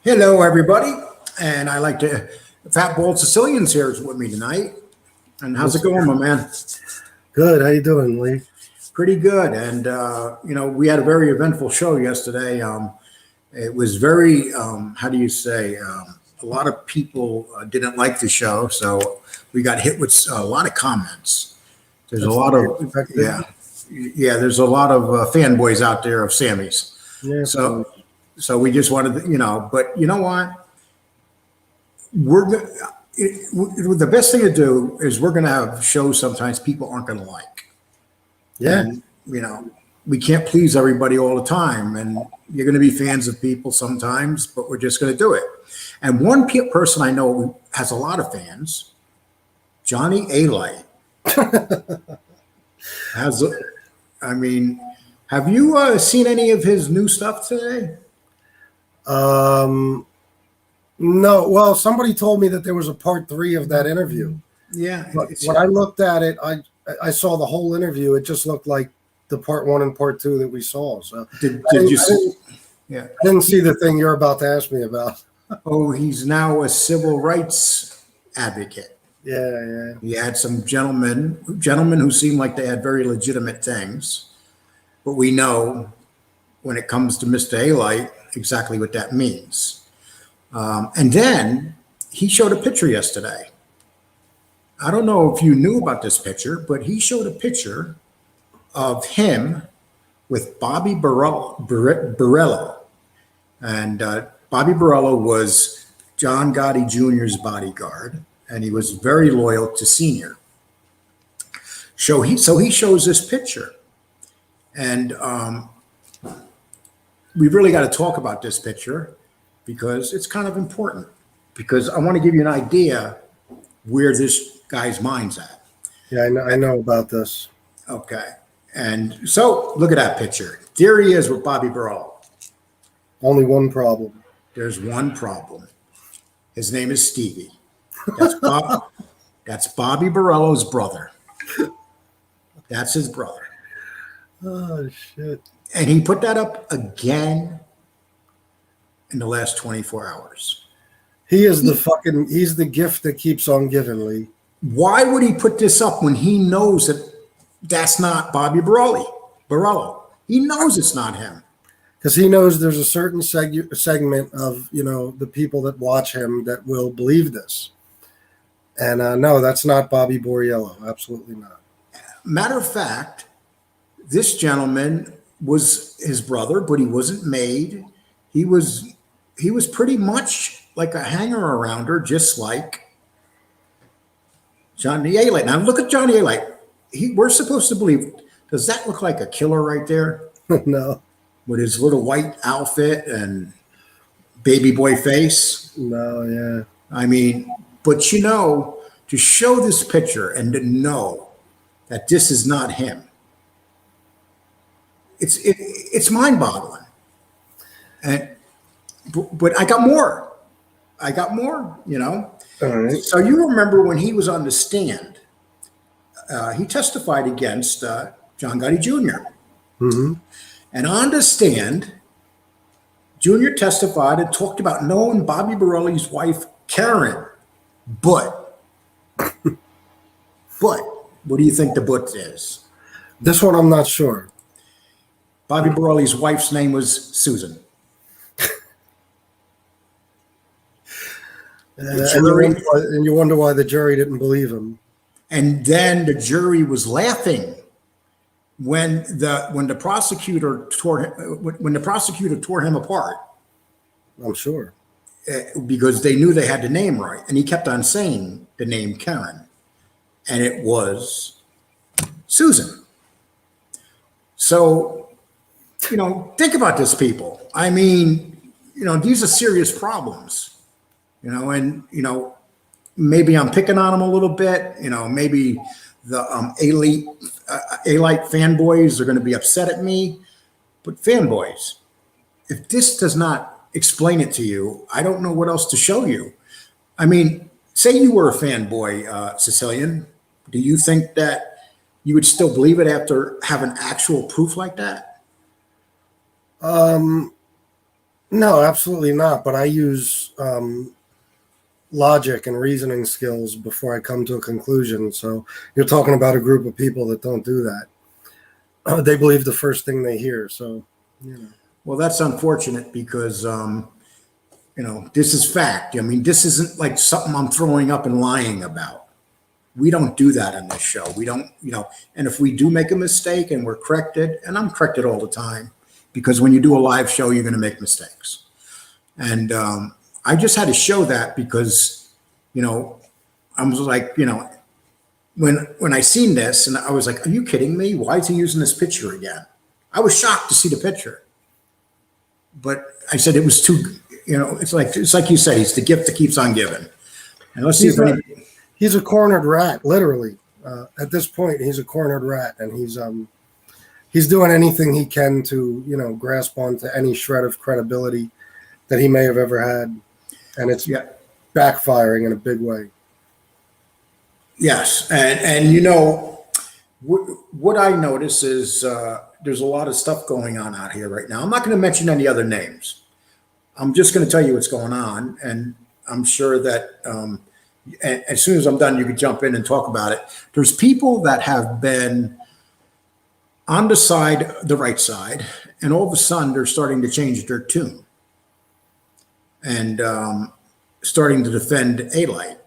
Hello, everybody, and I like to. Fat Bald Sicilian's here with me tonight. And how's it going, my man? Good. How you doing, Lee? Pretty good. And we had a very eventful show yesterday. It was very, how do you say? A lot of people didn't like the show, so we got hit with a lot of comments. There's a lot of There's a lot of fanboys out there of Sammy's. Yeah. So we just wanted to, but you know what? The best thing to do is we're going to have shows sometimes people aren't going to like. Yeah. And, we can't please everybody all the time. And you're going to be fans of people sometimes, but we're just going to do it. And one person I know who has a lot of fans, Johnny Alite. Have you seen any of his new stuff today? No. Well, somebody told me that there was a part 3 of that interview. Yeah. But when I looked at it, I saw the whole interview. It just looked like the part 1 and part 2 that we saw. So did you see? Yeah. I didn't see the thing you're about to ask me about. Oh, he's now a civil rights advocate. Yeah. He had some gentlemen who seemed like they had very legitimate things, but we know when it comes to Mr. Alite exactly what that means. And then he showed a picture yesterday. I don't know if you knew about this picture, but he showed a picture of him with Bobby Borello. And Bobby Borello was John Gotti Jr.'s bodyguard, and he was very loyal to Senior. So he shows this picture. And we really got to talk about this picture because it's kind of important. Because I want to give you an idea where this guy's mind's at. Yeah, I know about this. Okay. And so look at that picture. There he is with Bobby Borello. Only one problem. There's one problem. His name is Stevie. That's Bobby Borello's brother. That's his brother. Oh, shit. And he put that up again in the last 24 hours. He's the gift that keeps on giving, Lee. Why would he put this up when he knows that that's not Bobby Borello? He knows it's not him. Because he knows there's a certain segment of, the people that watch him that will believe this. And no, that's not Bobby Borello. Absolutely not. Matter of fact, this gentleman was his brother, but he wasn't made. He was pretty much like a hanger-arounder, just like Johnny Alite. Now look at Johnny Alite. We're supposed to believe. Does that look like a killer right there? No. With his little white outfit and baby boy face? No, yeah. But to show this picture and to know that this is not him, it's mind-boggling. But I got more. All right. So you remember when he was on the stand, he testified against John Gotti Jr. Mm-hmm. And on the stand, Jr. testified and talked about knowing Bobby Borelli's wife, Karen. But what do you think the but is? This one I'm not sure. Bobby Borelli's wife's name was Susan. And you wonder why the jury didn't believe him. And then the jury was laughing when the prosecutor tore him apart. I'm sure. Because they knew they had the name right. And he kept on saying the name Karen. And it was Susan. So, think about this, people. These are serious problems. Maybe I'm picking on them a little bit. Maybe the Alite fanboys are going to be upset at me. But fanboys, if this does not explain it to you, I don't know what else to show you. Say you were a fanboy, Sicilian. Do you think that you would still believe it after having actual proof like that? No, absolutely not. But I use logic and reasoning skills before I come to a conclusion. So you're talking about a group of people that don't do that. They believe the first thing they hear. So, you know. Well, that's unfortunate because, this is fact. I mean, this isn't like something I'm throwing up and lying about. We don't do that on this show. We don't, and if we do make a mistake and we're corrected, and I'm corrected all the time, because when you do a live show, you're going to make mistakes. And I just had to show that because, I was like, when I seen this and I was like, are you kidding me? Why is he using this picture again? I was shocked to see the picture. But I said it was too, it's like you said, he's the gift that keeps on giving. And let's see if he's a cornered rat, literally. At this point, he's a cornered rat, and he's doing anything he can to, grasp onto any shred of credibility that he may have ever had, and it's backfiring in a big way. Yes, and what I notice is there's a lot of stuff going on out here right now. I'm not going to mention any other names. I'm just going to tell you what's going on, and I'm sure that as soon as I'm done, you can jump in and talk about it. There's people that have been on the right side, and all of a sudden they're starting to change their tune and starting to defend Alite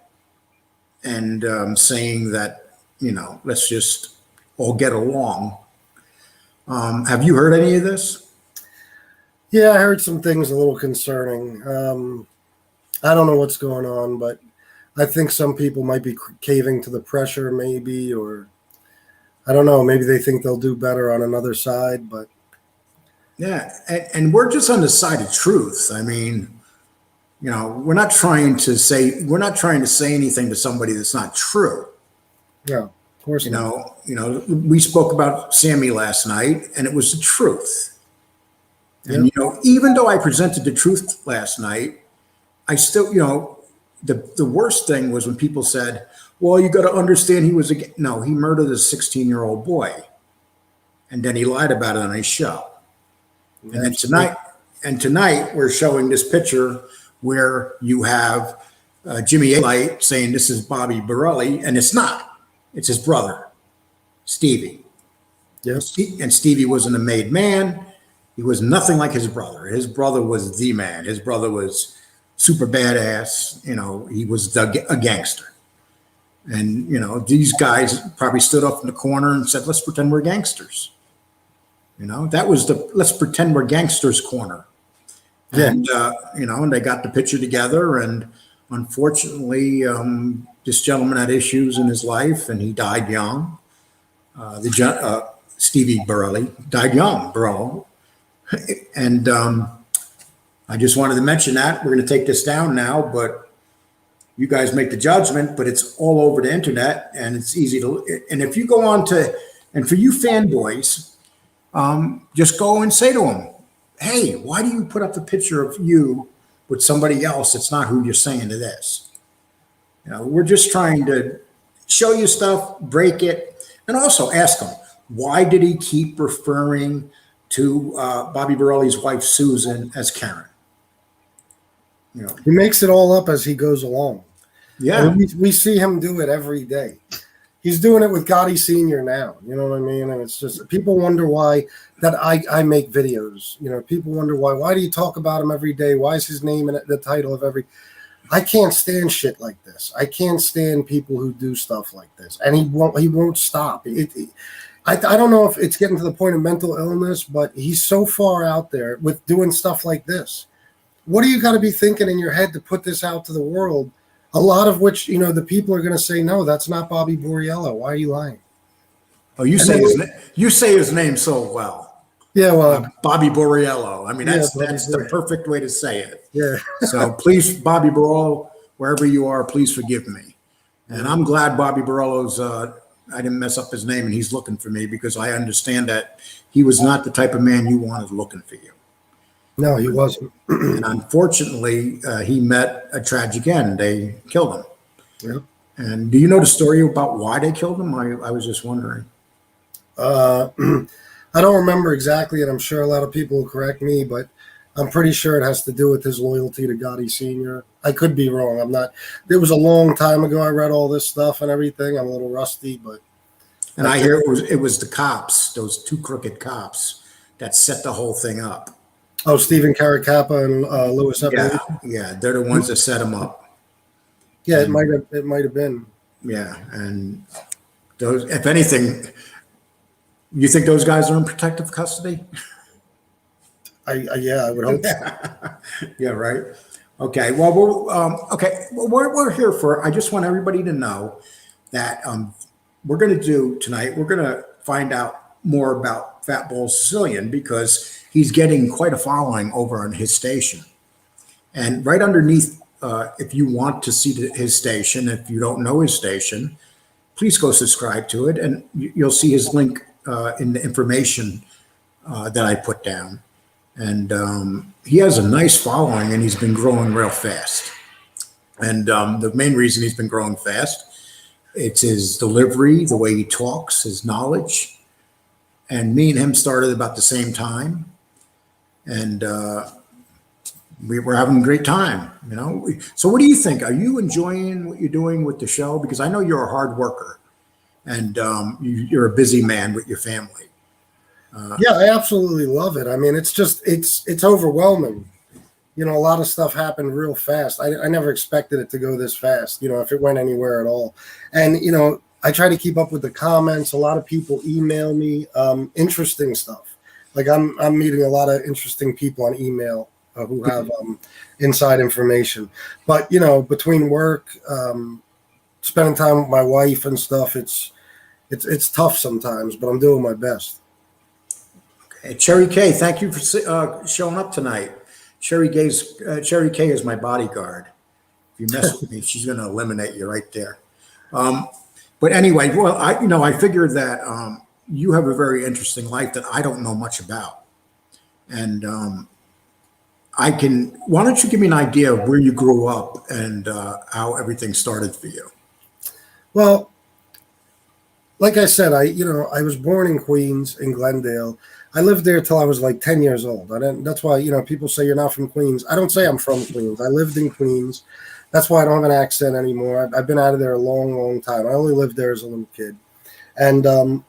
and saying that, let's just all get along. Have you heard any of this? Yeah, I heard some things a little concerning. I don't know what's going on, but I think some people might be caving to the pressure, maybe, or I don't know. Maybe they think they'll do better on another side, but yeah, and we're just on the side of truth. I mean, we're not trying to say anything to somebody that's not true. Yeah, of course not. We spoke about Sammy last night, and it was the truth. And even though I presented the truth last night, I still, the worst thing was when people said, "Well, you got to understand he murdered a 16-year-old boy, and then he lied about it on his show." And then tonight we're showing this picture where you have Jimmy Alite saying this is Bobby Borelli, and it's not. It's his brother, Stevie. Yes. And Stevie wasn't a made man. He was nothing like his brother. His brother was the man. His brother was super badass. He was a gangster. And, these guys probably stood up in the corner and said, let's pretend we're gangsters. That was the let's pretend we're gangsters corner. Yeah. And, and they got the picture together. And unfortunately, this gentleman had issues in his life and he died young. Stevie Borelli died young, bro. And I just wanted to mention that. We're going to take this down now, but you guys make the judgment, but it's all over the internet and it's easy to, and if you go on to, and for you fanboys, just go and say to them, hey, why do you put up the picture of you with somebody else that's not who you're saying it is? We're just trying to show you stuff, break it, and also ask them, why did he keep referring to Bobby Borelli's wife, Susan, as Karen? He makes it all up as he goes along. Yeah. And we see him do it every day. He's doing it with Gotti Sr. now. You know what I mean? And it's just, people wonder why that I make videos. People wonder why do you talk about him every day? Why is his name in the title of every... I can't stand shit like this. I can't stand people who do stuff like this. And he won't stop. I don't know if it's getting to the point of mental illness, but he's so far out there with doing stuff like this. What do you got to be thinking in your head to put this out to the world? A lot of which, the people are going to say, no, that's not Bobby Borello. Why are you lying? Oh, you say his name so well. Yeah, well, Bobby Borello. I mean, that's the perfect way to say it. Yeah. So please, Bobby Borello, wherever you are, please forgive me. And I'm glad Bobby Borello's, I didn't mess up his name and he's looking for me, because I understand that he was not the type of man you wanted looking for you. No, he wasn't. And unfortunately, he met a tragic end. They killed him. Yep. And do you know the story about why they killed him? I was just wondering. I don't remember exactly, and I'm sure a lot of people will correct me, but I'm pretty sure it has to do with his loyalty to Gotti Sr. I could be wrong. I'm not. It was a long time ago. I read all this stuff and everything. I'm a little rusty, but And I hear it was the cops, those two crooked cops, that set the whole thing up. oh, Stephen Caracappa and Louis Yeah, Epstein. yeah, they're the ones that set them up. Yeah, And, it might have been. yeah, and those, if anything, you think those guys are in protective custody? Yeah, I would hope. So. Yeah, right. Okay. Well, we're here for. I just want everybody to know that we're going to do tonight. We're going to find out more about Fat Bald Sicilian because he's getting quite a following over on his station. And right underneath, if you want to see his station, if you don't know his station, please go subscribe to it, and you'll see his link in the information that I put down. And he has a nice following, and he's been growing real fast. And the main reason he's been growing fast, it's his delivery, the way he talks, his knowledge. And me and him started about the same time, and we were having a great time. So what do you think? Are you enjoying what you're doing with the show? Because I know you're a hard worker, and you're a busy man with your family. Yeah, I absolutely love it. I mean, it's overwhelming. A lot of stuff happened real fast. I never expected it to go this fast, if it went anywhere at all. And, I try to keep up with the comments. A lot of people email me interesting stuff. Like I'm meeting a lot of interesting people on email who have inside information. But, between work, spending time with my wife and stuff, it's tough sometimes, but I'm doing my best. Okay. Cherry K, thank you for showing up tonight. Cherry K is my bodyguard. If you mess with me, she's going to eliminate you right there. But anyway, well, I figured that you have a very interesting life that I don't know much about, and why don't you give me an idea of where you grew up and how everything started for you? Well, like I said, I was born in Queens, in Glendale. I lived there till I was like 10 years old. That's why, people say you're not from Queens. I don't say I'm from Queens. I lived in Queens. That's why I don't have an accent anymore. I've been out of there a long, long time. I only lived there as a little kid. And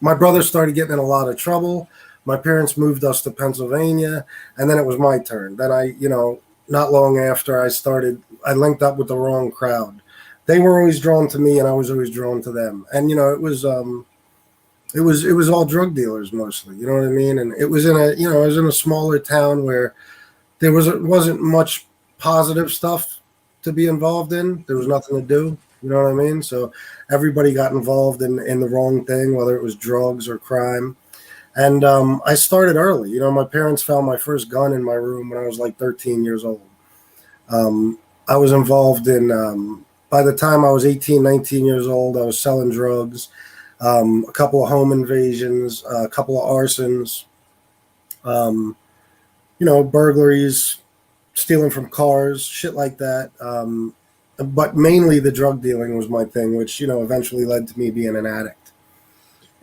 my brother started getting in a lot of trouble. My parents moved us to Pennsylvania, and then it was my turn. Then not long after I linked up with the wrong crowd. They were always drawn to me, and I was always drawn to them. And, it was all drug dealers mostly, you know what I mean? And it was in a smaller town where there wasn't much positive stuff to be involved in. There was nothing to do, you know what I mean? So everybody got involved in the wrong thing, whether it was drugs or crime. And I started early. My parents found my first gun in my room when I was like 13 years old. I was involved in, by the time I was 18, 19 years old, I was selling drugs. A couple of home invasions, a couple of arsons, burglaries, stealing from cars, shit like that. But mainly the drug dealing was my thing, which, eventually led to me being an addict.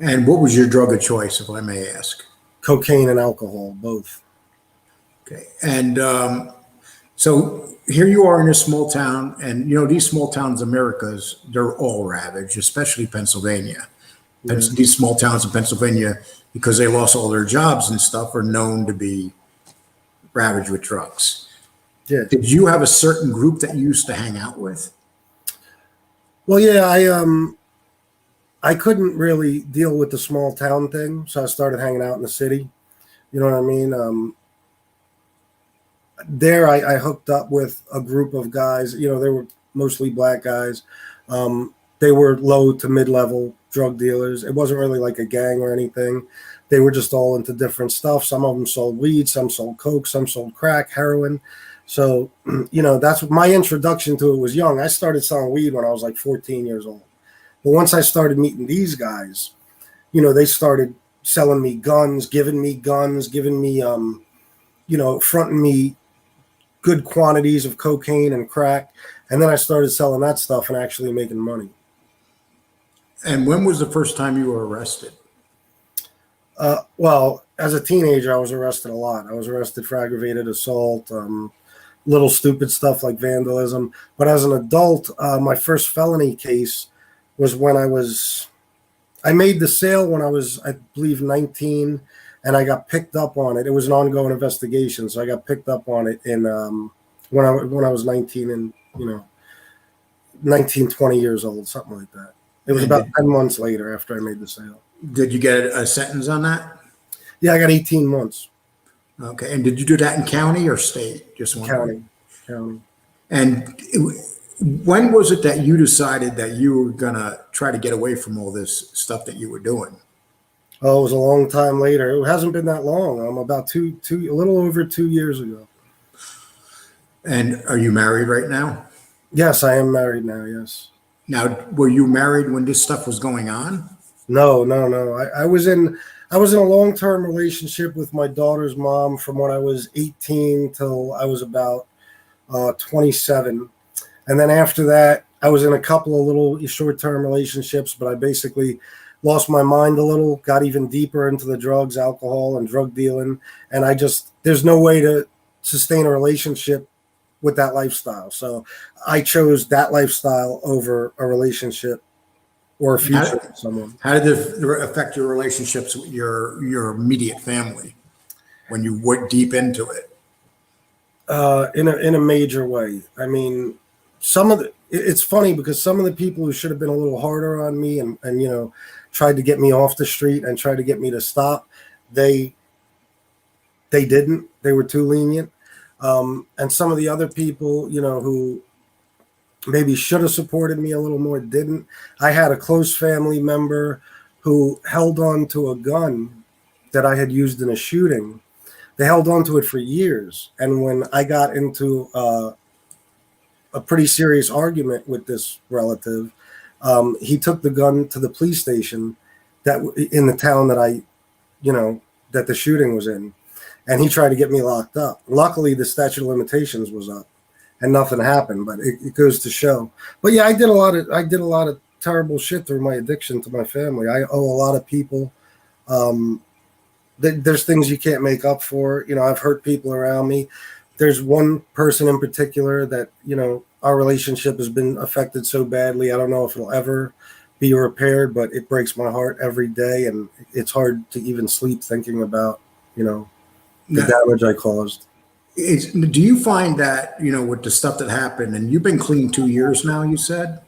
And what was your drug of choice, if I may ask? Cocaine and alcohol, both. Okay. And so here you are in a small town, and, these small towns, Americas, they're all ravaged, especially Pennsylvania. Yeah. These small towns in Pennsylvania, because they lost all their jobs and stuff, are known to be ravaged with drugs. Yeah. Did you have a certain group that you used to hang out with? Well, yeah, I couldn't really deal with the small town thing, so I started hanging out in the city. You know what I mean? There, I hooked up with a group of guys. They were mostly black guys. They were low to mid-level drug dealers. It wasn't really like a gang or anything. They were just all into different stuff. Some of them sold weed, some sold coke, some sold crack, heroin. So, that's what my introduction to it was young. I started selling weed when I was like 14 years old. But once I started meeting these guys, they started selling me guns, giving me, fronting me good quantities of cocaine and crack. And then I started selling that stuff and actually making money. And when was the first time you were arrested? Well, as a teenager, I was arrested a lot. I was arrested for aggravated assault, little stupid stuff like vandalism. But as an adult, my first felony case was when I made the sale when I was, I believe, 19, and I got picked up on it. It was an ongoing investigation, so I got picked up on it in when I was 19 and 19, 20 years old, something like that. It was about 10 months later after I made the sale. Did you get a sentence on that? Yeah, I got 18 months. Okay. And did you do that in county or state? Just one. County. And when was it that you decided that you were gonna try to get away from all this stuff that you were doing? Oh, it was a long time later. It hasn't been that long. I'm about a little over 2 years ago. And are you married right now? Yes, I am married now. Yes. Now, were you married when this stuff was going on? No. I was in a long-term relationship with my daughter's mom from when I was 18 till I was about 27. And then after that, I was in a couple of little short-term relationships, but I basically lost my mind a little, got even deeper into the drugs, alcohol, and drug dealing. And there's no way to sustain a relationship with that lifestyle. So I chose that lifestyle over a relationship or a future with someone. How did it affect your relationships with your immediate family when you went deep into it? In a major way. I mean, it's funny because some of the people who should have been a little harder on me and tried to get me off the street and tried to get me to stop, they didn't. They were too lenient. And some of the other people, who maybe should have supported me a little more didn't. I had a close family member who held on to a gun that I had used in a shooting. They held on to it for years. And when I got into a pretty serious argument with this relative, he took the gun to the police station in the town that that the shooting was in. And he tried to get me locked up. Luckily, the statute of limitations was up and nothing happened, but it goes to show. But yeah, I did a lot of terrible shit through my addiction to my family. I owe a lot of people. There's things you can't make up for. I've hurt people around me. There's one person in particular that, our relationship has been affected so badly. I don't know if it'll ever be repaired, but it breaks my heart every day. And it's hard to even sleep thinking about, the damage I caused. Do you find that, with the stuff that happened, and you've been clean 2 years now, you said?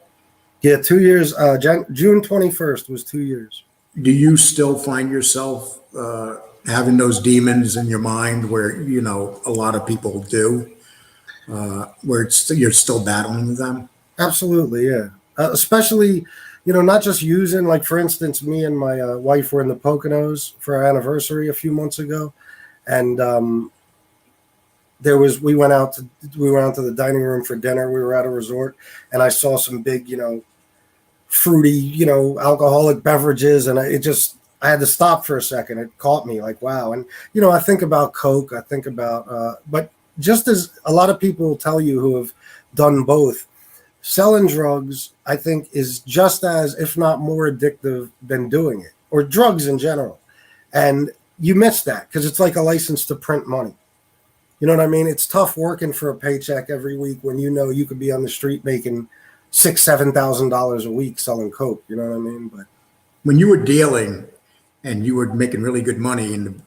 Yeah, 2 years. June 21st was 2 years. Do you still find yourself having those demons in your mind where, a lot of people do, where you're still battling them? Absolutely, yeah. Especially, not just using, like, for instance, me and my wife were in the Poconos for our anniversary a few months ago. And we went out to the dining room for dinner. We were at a resort, and I saw some big, fruity, alcoholic beverages, and I had to stop for a second. It caught me, like, wow. And I think about Coke. I think about, but just as a lot of people tell you who have done both, selling drugs, I think, is just as, if not more, addictive than doing it, or drugs in general. And you miss that because it's like a license to print money. You know what I mean? It's tough working for a paycheck every week when you could be on the street making $6,000-$7,000 a week selling Coke. You know what I mean? But when you were dealing and you were making really good money, and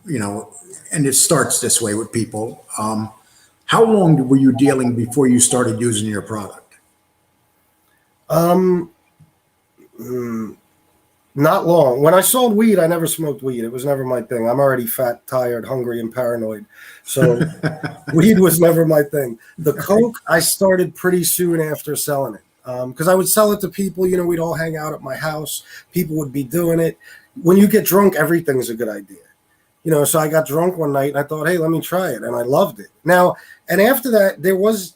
and it starts this way with people, how long were you dealing before you started using your product? Not long. When I sold weed, I never smoked weed. It was never my thing. I'm already fat, tired, hungry, and paranoid. So weed was never my thing. The Coke, I started pretty soon after selling it. Because I would sell it to people, we'd all hang out at my house. People would be doing it. When you get drunk, everything's a good idea. So I got drunk one night and I thought, hey, let me try it. And I loved it. Now, and after that, there was,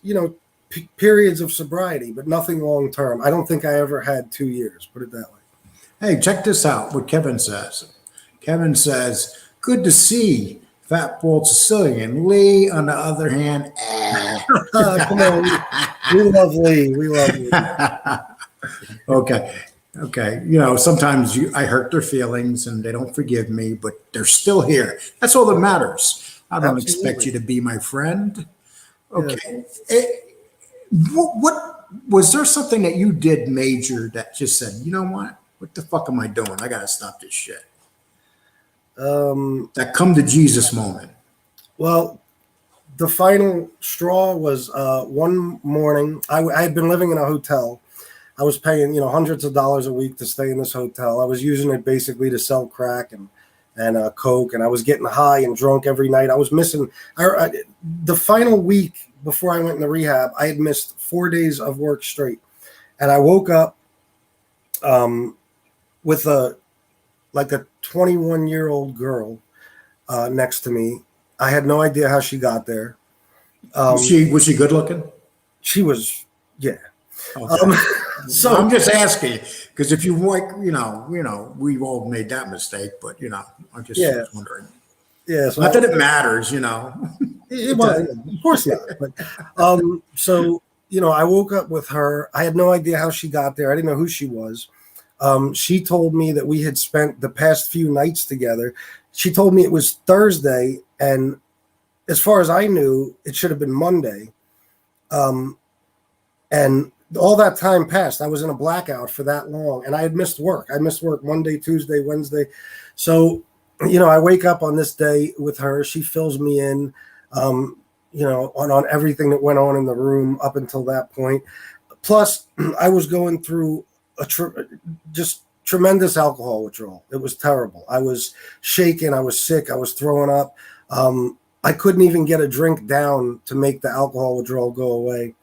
periods of sobriety, but nothing long term. I don't think I ever had 2 years, put it that way. Hey, check this out, what Kevin says. Kevin says, good to see Fat Bald Sicilian. Lee, on the other hand, Come on, we love Lee. We love Lee. Okay. Okay. Sometimes I hurt their feelings and they don't forgive me, but they're still here. That's all that matters. I don't expect Absolutely. you to be my friend. Yeah. Okay. What was there something that you did major that just said, you know what the fuck am I doing? I got to stop this shit. Um, That come to Jesus moment. well, the final straw was one morning. I had been living in a hotel. I was paying, hundreds of dollars a week to stay in this hotel. I was using it basically to sell crack and coke, and I was getting high and drunk every night. I was missing the final week before I went into rehab. I had missed 4 days of work straight, and I woke up with a 21-year-old girl next to me. I had no idea how she got there. Was she good looking? She was, yeah. Okay. So I'm just asking because if you like, we've all made that mistake, but I just yeah, was wondering. yeah. So Not that it matters, well, of course not. But so I woke up with her. I had no idea how she got there. I didn't know who she was. She told me that we had spent the past few nights together. She told me it was Thursday, and as far as I knew, it should have been Monday. And all that time passed. I was in a blackout for that long, and I had missed work. I missed work Monday, Tuesday, Wednesday. So, I wake up on this day with her. She fills me in, on everything that went on in the room up until that point. Plus, I was going through just tremendous alcohol withdrawal. It was terrible. I was shaking. I was sick. I was throwing up. I couldn't even get a drink down to make the alcohol withdrawal go away.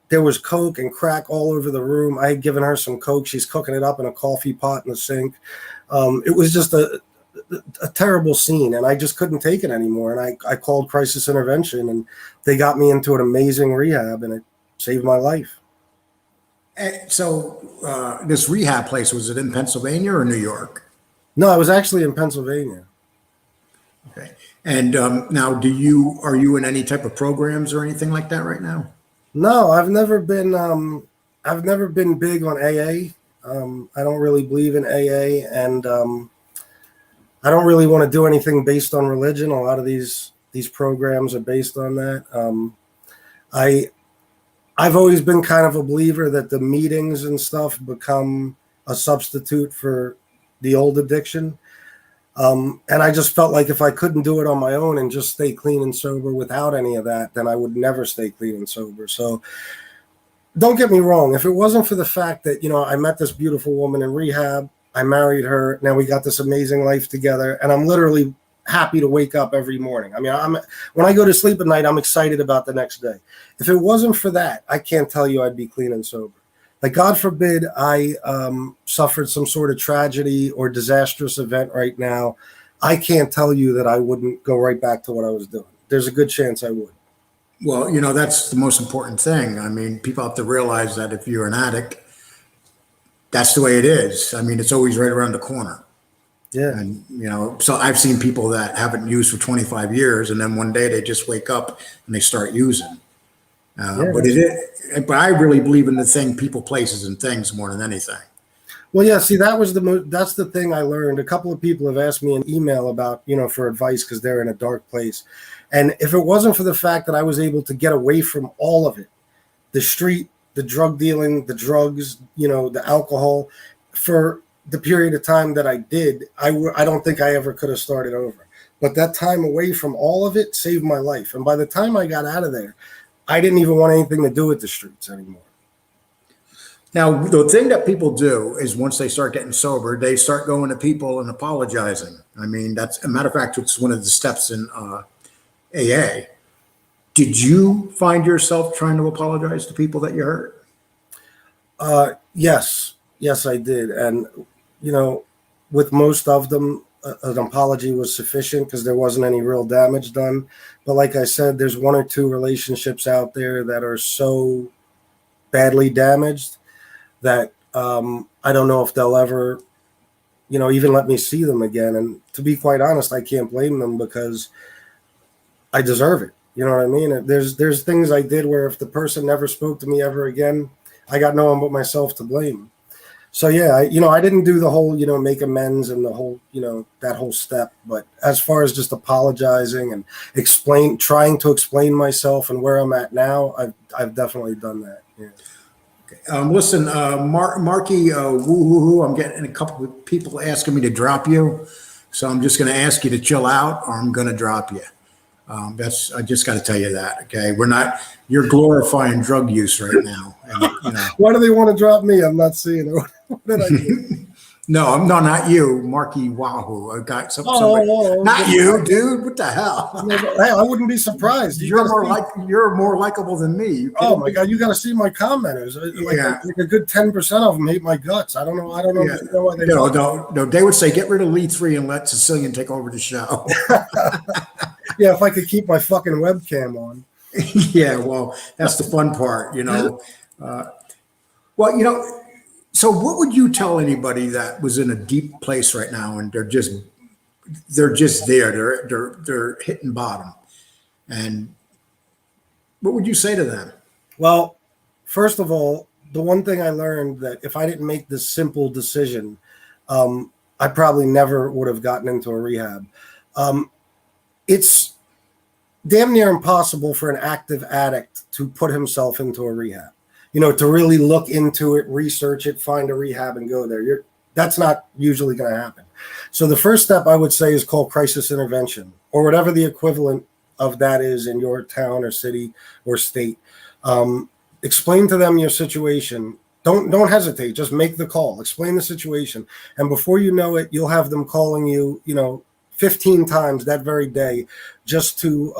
There was coke and crack all over the room. I had given her some coke. She's cooking it up in a coffee pot in the sink. It was just a terrible scene, and I just couldn't take it anymore. And I called crisis intervention, and they got me into an amazing rehab, and it saved my life. So this rehab place, was it in Pennsylvania or New York? No, I was actually in Pennsylvania. Okay. And now, are you in any type of programs or anything like that right now? No, I've never been. I've never been big on AA. I don't really believe in AA, and I don't really want to do anything based on religion. A lot of these programs are based on that. I've always been kind of a believer that the meetings and stuff become a substitute for the old addiction. And I just felt like if I couldn't do it on my own and just stay clean and sober without any of that, then I would never stay clean and sober. So don't get me wrong. If it wasn't for the fact that, I met this beautiful woman in rehab, I married her. Now we got this amazing life together, and I'm literally happy to wake up every morning. I mean, when I go to sleep at night, I'm excited about the next day. If it wasn't for that, I can't tell you I'd be clean and sober. Like, God forbid I suffered some sort of tragedy or disastrous event right now. I can't tell you that I wouldn't go right back to what I was doing. There's a good chance I would. Well, that's the most important thing. I mean, people have to realize that if you're an addict, that's the way it is. I mean, it's always right around the corner. Yeah. And, so I've seen people that haven't used for 25 years, and then one day they just wake up and they start using. But I really believe in the thing, people, places, and things more than anything. Well, yeah. See, that's the thing I learned. A couple of people have asked me an email about, for advice because they're in a dark place. And if it wasn't for the fact that I was able to get away from all of it, the street, the drug dealing, the drugs, the alcohol, for the period of time that I did, I don't think I ever could have started over. But that time away from all of it saved my life. And by the time I got out of there, I didn't even want anything to do with the streets anymore. Now, the thing that people do is once they start getting sober, they start going to people and apologizing. I mean, that's a matter of fact, it's one of the steps in AA. Did you find yourself trying to apologize to people that you hurt? Yes, I did. And, with most of them, an apology was sufficient because there wasn't any real damage done. But like I said, there's one or two relationships out there that are so badly damaged that I don't know if they'll ever, even let me see them again. And to be quite honest, I can't blame them because I deserve it. You know what I mean? There's things I did where if the person never spoke to me ever again, I got no one but myself to blame. So yeah, I didn't do the whole, make amends and the whole, that whole step. But as far as just apologizing and trying to explain myself and where I'm at now, I've definitely done that. Yeah. Listen, Marky, woo-hoo-hoo, I'm getting a couple of people asking me to drop you. So I'm just going to ask you to chill out or I'm going to drop you. I just got to tell you that. Okay. You're glorifying drug use right now. And, Why do they want to drop me? I'm not seeing it. What did I do? No, not you, Marky Wahoo. I got somebody. Not okay. you, dude. What the hell? Hey, I wouldn't be surprised. You're more likable than me. Oh my God, you got to see my commenters. Like a good 10% of them hate my guts. I don't know. Yeah. Why they No. They would say get rid of lead 3 and let Sicilian take over the show. Yeah, if I could keep my fucking webcam on. Yeah, well, that's the fun part, So what would you tell anybody that was in a deep place right now and they're just there, they're hitting bottom, and what would you say to them? Well, first of all, the one thing I learned that if I didn't make this simple decision, I probably never would have gotten into a rehab. It's damn near impossible for an active addict to put himself into a rehab. To really look into it, research it, find a rehab and go there. That's not usually going to happen. So the first step I would say is call crisis intervention or whatever the equivalent of that is in your town or city or state. Explain to them your situation. Don't hesitate. Just make the call. Explain the situation. And before you know it, you'll have them calling you, 15 times that very day just to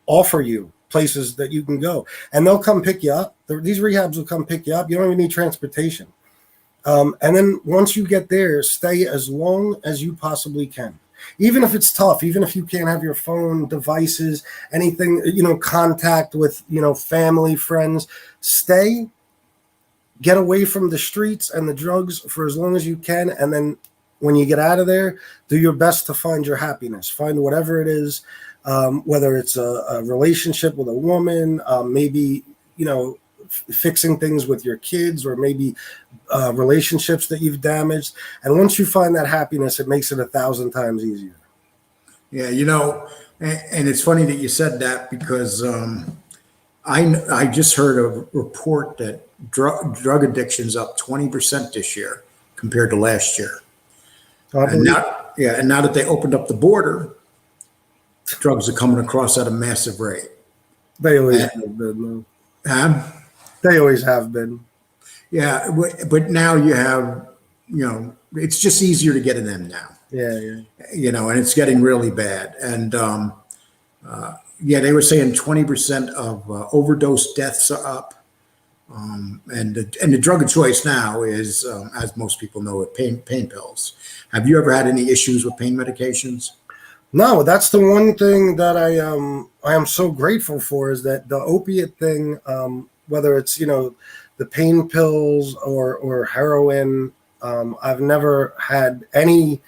offer you places that you can go. And they'll come pick you up. These rehabs will come pick you up. You don't even need transportation. And then once you get there, stay as long as you possibly can. Even if it's tough, even if you can't have your phone, devices, anything, contact with, family, friends, stay, get away from the streets and the drugs for as long as you can. And then when you get out of there, do your best to find your happiness, find whatever it is, whether it's a relationship with a woman, maybe, fixing things with your kids, or maybe relationships that you've damaged. And once you find that happiness, it makes it 1,000 times easier. Yeah, and it's funny that you said that because I just heard a report that drug addiction's up 20% this year compared to last year. And now that they opened up the border, drugs are coming across at a massive rate. They always have been. They always have been. Yeah, but now you have, it's just easier to get in them now. Yeah. And it's getting really bad. And they were saying 20% of overdose deaths are up. And the drug of choice now is, as most people know, pain pills. Have you ever had any issues with pain medications? No, that's the one thing that I am so grateful for, is that the opiate thing, whether it's the pain pills or heroin, I've never had any.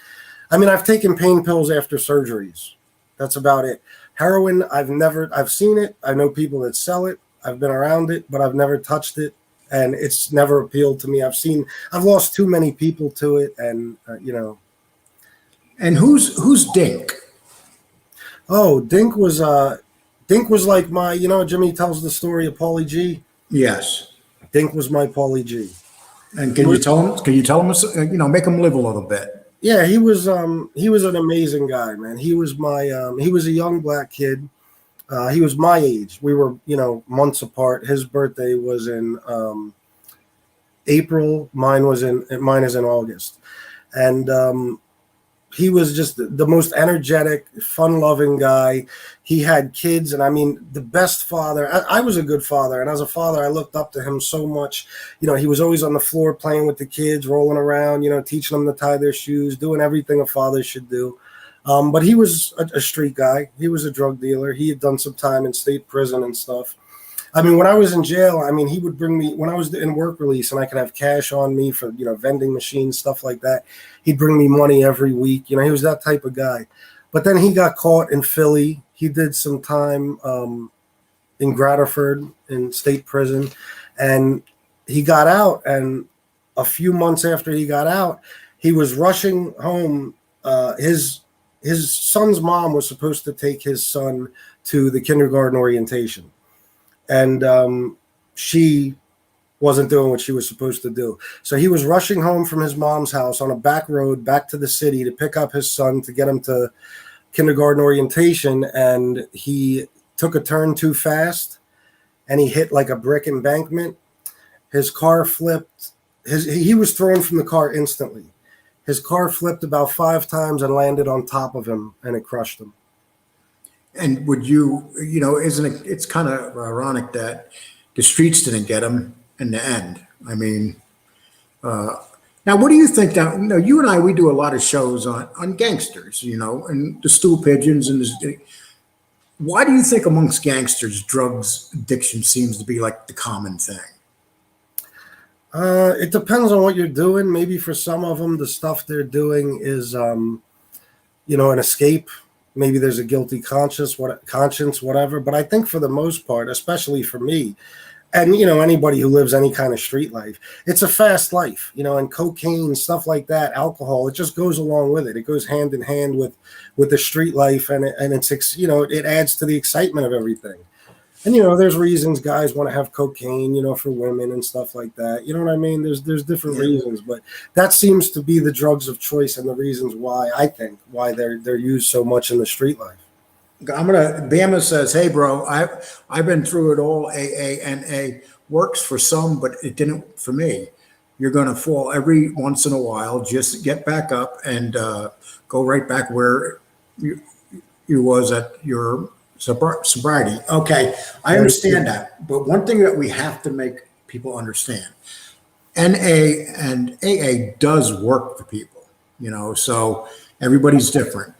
I mean, I've taken pain pills after surgeries. That's about it. Heroin, I've seen it. I know people that sell it. I've been around it, but I've never touched it, and it's never appealed to me. I've lost too many people to it, and And who's Dink? Oh, Dink was like my, Jimmy tells the story of Paulie G. Yes. Dink was my Paulie G. And can you tell him, make him live a little bit? Yeah, he was an amazing guy, man. He was he was a young black kid. He was my age. We were, months apart. His birthday was in April. Mine is in August. And he was just the most energetic, fun-loving guy. He had kids, and I mean, the best father. I was a good father, and as a father, I looked up to him so much. He was always on the floor playing with the kids, rolling around, teaching them to tie their shoes, doing everything a father should do. But he was a street guy. He was a drug dealer. He had done some time in state prison and stuff. I mean, when I was in jail, he would bring me, when I was in work release and I could have cash on me for, vending machines, stuff like that. He'd bring me money every week. He was that type of guy. But then he got caught in Philly. He did some time in Graterford in state prison, and he got out. And a few months after he got out, he was rushing home. His son's mom was supposed to take his son to the kindergarten orientation, and she wasn't doing what she was supposed to do. So he was rushing home from his mom's house on a back road back to the city to pick up his son to get him to kindergarten orientation, and he took a turn too fast and he hit like a brick embankment. His car flipped. He was thrown from the car instantly. His car flipped about 5 times and landed on top of him, and it crushed him. And would you, isn't it, it's kind of ironic that the streets didn't get him in the end. I mean, now what do you think that, you and I, we do a lot of shows on gangsters, and the stool pigeons why do you think amongst gangsters, drugs addiction seems to be like the common thing? It depends on what you're doing. Maybe for some of them, the stuff they're doing is, an escape. Maybe there's a guilty conscience, whatever. But I think for the most part, especially for me, and anybody who lives any kind of street life, it's a fast life. And cocaine, stuff like that, alcohol, it just goes along with it. It goes hand in hand with the street life, and it's it adds to the excitement of everything. And there's reasons guys want to have cocaine, for women and stuff like that. You know what I mean? There's different reasons, but that seems to be the drugs of choice and the reasons why they're used so much in the street life. Bama says, "Hey, bro, I've been through it all. AA works for some, but it didn't for me. You're going to fall every once in a while. Just get back up and go right back where you was at your sobriety." Okay, I understand that, but one thing that we have to make people understand: NA and AA does work for people. So everybody's different.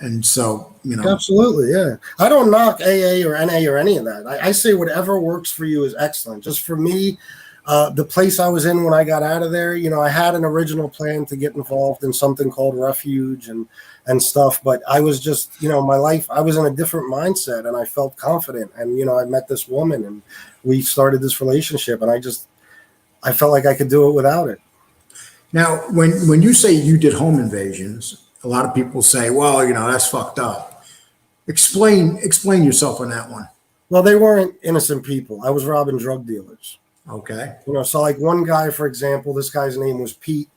And so, Absolutely, yeah. I don't knock AA or NA or any of that. I say whatever works for you is excellent. Just for me, the place I was in when I got out of there, I had an original plan to get involved in something called Refuge and stuff. But I was just, my life, I was in a different mindset and I felt confident. And, I met this woman and we started this relationship and I felt like I could do it without it. Now, when you say you did home invasions, a lot of people say, well, that's fucked up. Explain yourself on that one. Well, they weren't innocent people. I was robbing drug dealers. Okay. So like one guy, for example, this guy's name was Pete.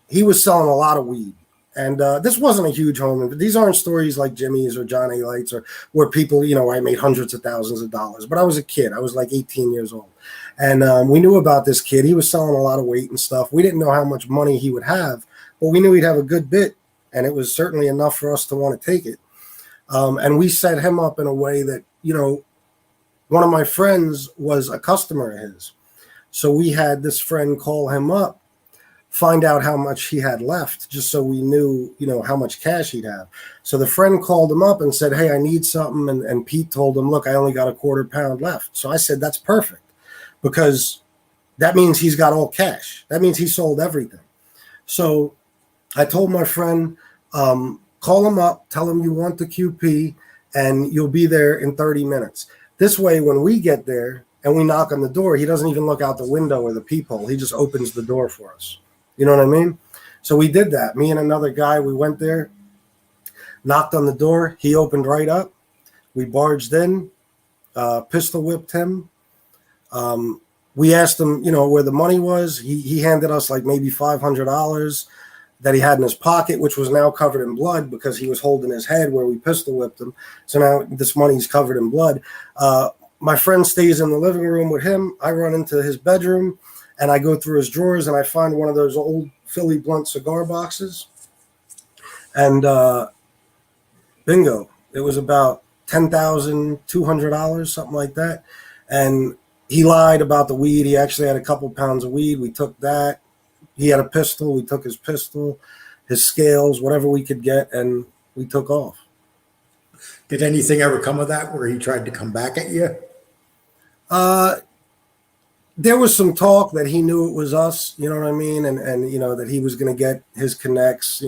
He was selling a lot of weed. And this wasn't a huge home. These aren't stories like Jimmy's or Johnny Alite's or where people, I made hundreds of thousands of dollars. But I was a kid. I was like 18 years old. And we knew about this kid. He was selling a lot of weight and stuff. We didn't know how much money he would have. But we knew he'd have a good bit, and it was certainly enough for us to want to take it. And we set him up in a way that, one of my friends was a customer of his. So we had this friend call him up, find out how much he had left, just so we knew, how much cash he'd have. So the friend called him up and said, hey, I need something. And Pete told him, look, I only got a quarter pound left. So I said, that's perfect, because that means he's got all cash. That means he sold everything. So I told my friend, call him up, tell him you want the QP, and you'll be there in 30 minutes. This way, when we get there and we knock on the door, he doesn't even look out the window or the peephole. He just opens the door for us. You know what I mean? So we did that. Me and another guy, we went there, knocked on the door. He opened right up. We barged in, pistol whipped him. We asked him, where the money was. He handed us like maybe $500 that he had in his pocket, which was now covered in blood because he was holding his head where we pistol whipped him. So now this money's covered in blood. My friend stays in the living room with him. I run into his bedroom and I go through his drawers and I find one of those old Philly blunt cigar boxes. And bingo, it was about $10,200, something like that. And he lied about the weed. He actually had a couple pounds of weed. We took that. He had a pistol. We took his pistol, his scales, whatever we could get, and we took off. Did anything ever come of that where he tried to come back at you? There was some talk that he knew it was us, you know what I mean? And that he was going to get his connects,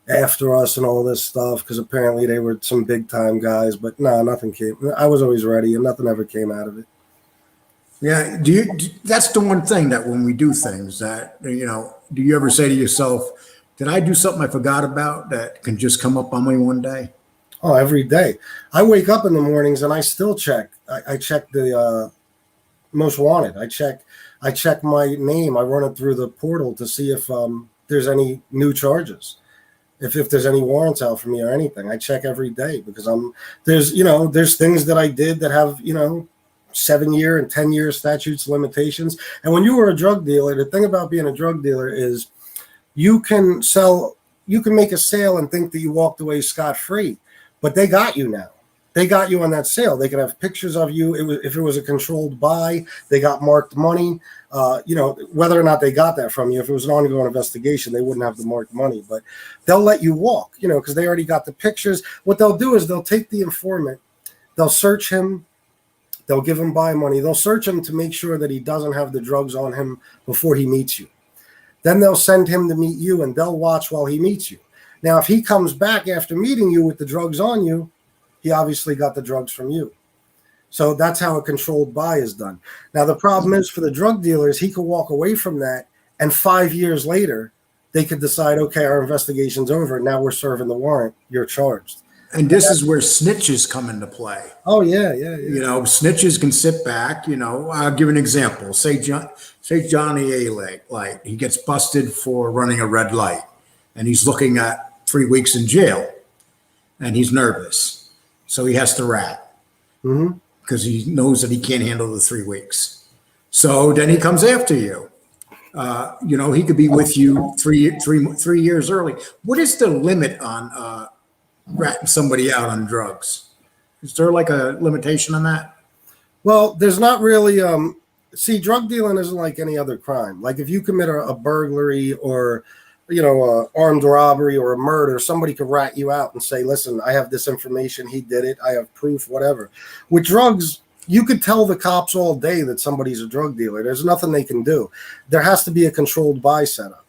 after us and all this stuff, because apparently they were some big time guys. But no, nothing came. I was always ready and nothing ever came out of it. Yeah. That's the one thing that when we do things that, do you ever say to yourself, did I do something I forgot about that can just come up on me one day? Oh, every day. I wake up in the mornings and I still check. I check the most wanted. I check my name. I run it through the portal to see if there's any new charges. If there's any warrants out for me or anything. I check every day because there's things that I did that have, 7-year and 10-year statutes limitations. And when you were a drug dealer, the thing about being a drug dealer is you can make a sale and think that you walked away scot-free, but they got you now. They got you on that sale. They could have pictures of you. If it was a controlled buy, they got marked money. Whether or not they got that from you, if it was an ongoing investigation, they wouldn't have the marked money. But they'll let you walk, because they already got the pictures. What they'll do is they'll take the informant, they'll search him, they'll give him buy money, they'll search him to make sure that he doesn't have the drugs on him before he meets you. Then they'll send him to meet you, and they'll watch while he meets you. Now, if he comes back after meeting you with the drugs on you, he obviously got the drugs from you. So that's how a controlled buy is done. Now, the problem is for the drug dealers, he could walk away from that, and 5 years later, they could decide, okay, our investigation's over. Now we're serving the warrant. You're charged. And this is where snitches come into play. Oh, yeah. Snitches can sit back. I'll give an example. Say Johnny Alite, like he gets busted for running a red light, and he's looking at 3 weeks in jail, and he's nervous, so he has to rat because he knows that he can't handle the 3 weeks. So then he comes after you. He could be with you 3 years early. What is the limit on ratting somebody out on drugs? Is there like a limitation on that? Well, there's not really. Drug dealing isn't like any other crime. Like if you commit a burglary or, armed robbery or a murder, somebody could rat you out and say, listen, I have this information. He did it. I have proof, whatever. With drugs, you could tell the cops all day that somebody's a drug dealer. There's nothing they can do. There has to be a controlled buy setup.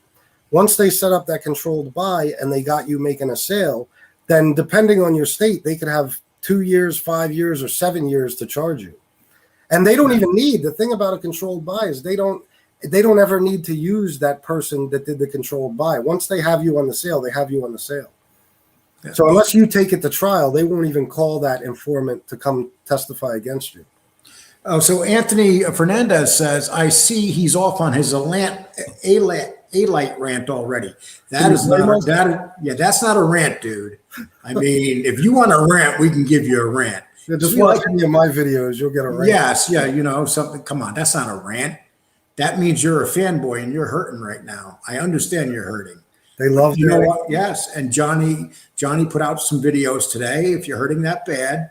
Once they set up that controlled buy and they got you making a sale, then depending on your state, they could have 2 years, 5 years, or 7 years to charge you. And they don't even need, the thing about a controlled buy is they don't ever need to use that person that did the controlled buy. Once they have you on the sale, they have you on the sale. Yeah. So unless you take it to trial, they won't even call that informant to come testify against you. Oh, so Anthony Fernandez says, I see he's off on his Alite rant already. That's not a rant, dude. I mean, if you want a rant, we can give you a rant. Yeah, just watch any of my videos, you'll get a rant. Yes, yeah, something. Come on, that's not a rant. That means you're a fanboy and you're hurting right now. I understand you're hurting. They love you. Know what? Yes, and Johnny put out some videos today. If you're hurting that bad,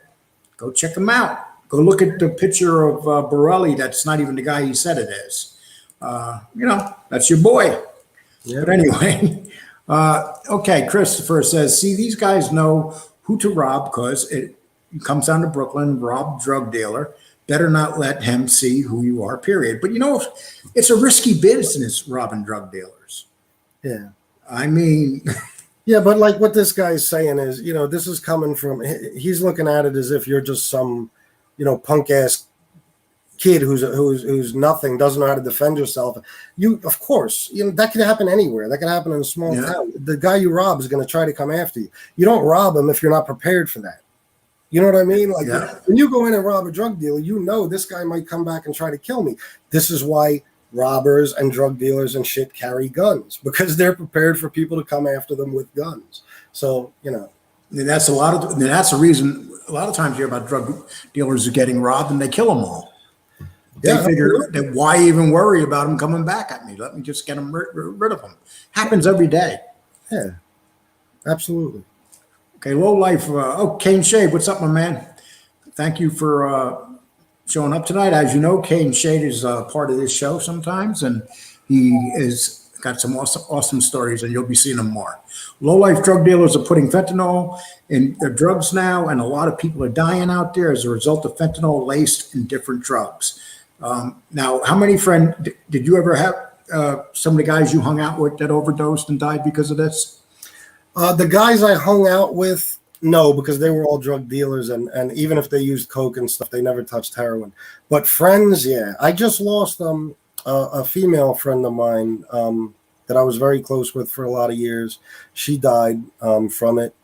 go check them out. Go look at the picture of Borelli. That's not even the guy he said it is. That's your boy. Yeah. But anyway, okay, Christopher says, see, these guys know who to rob because it comes down to Brooklyn, rob drug dealer. Better not let him see who you are, period. But, it's a risky business, robbing drug dealers. Yeah. I mean. Yeah, but like what this guy's saying is, this is coming from, he's looking at it as if you're just some, punk ass kid who's nothing, doesn't know how to defend yourself. Of course, that could happen anywhere. That could happen in a small town. The guy you rob is going to try to come after you. You don't rob him if you're not prepared for that. You know what I mean? Like when you go in and rob a drug dealer, this guy might come back and try to kill me. This is why robbers and drug dealers and shit carry guns, because they're prepared for people to come after them with guns. So, And that's the reason a lot of times you hear about drug dealers are getting robbed and they kill them all. They figure that why even worry about them coming back at me? Let me just get them rid of them. Happens every day. Yeah, absolutely. Okay, low life. Kane Shade, what's up, my man? Thank you for showing up tonight. As you know, Kane Shade is part of this show sometimes, and he is got some awesome stories, and you'll be seeing them more. Low life drug dealers are putting fentanyl in their drugs now, and a lot of people are dying out there as a result of fentanyl laced in different drugs. Now, how many friends did you ever have? Some of the guys you hung out with that overdosed and died because of this? The guys I hung out with No, because they were all drug dealers, and even if they used coke and stuff, they never touched heroin. But friends, yeah, I just lost a female friend of mine that I was very close with for a lot of years. She died from it.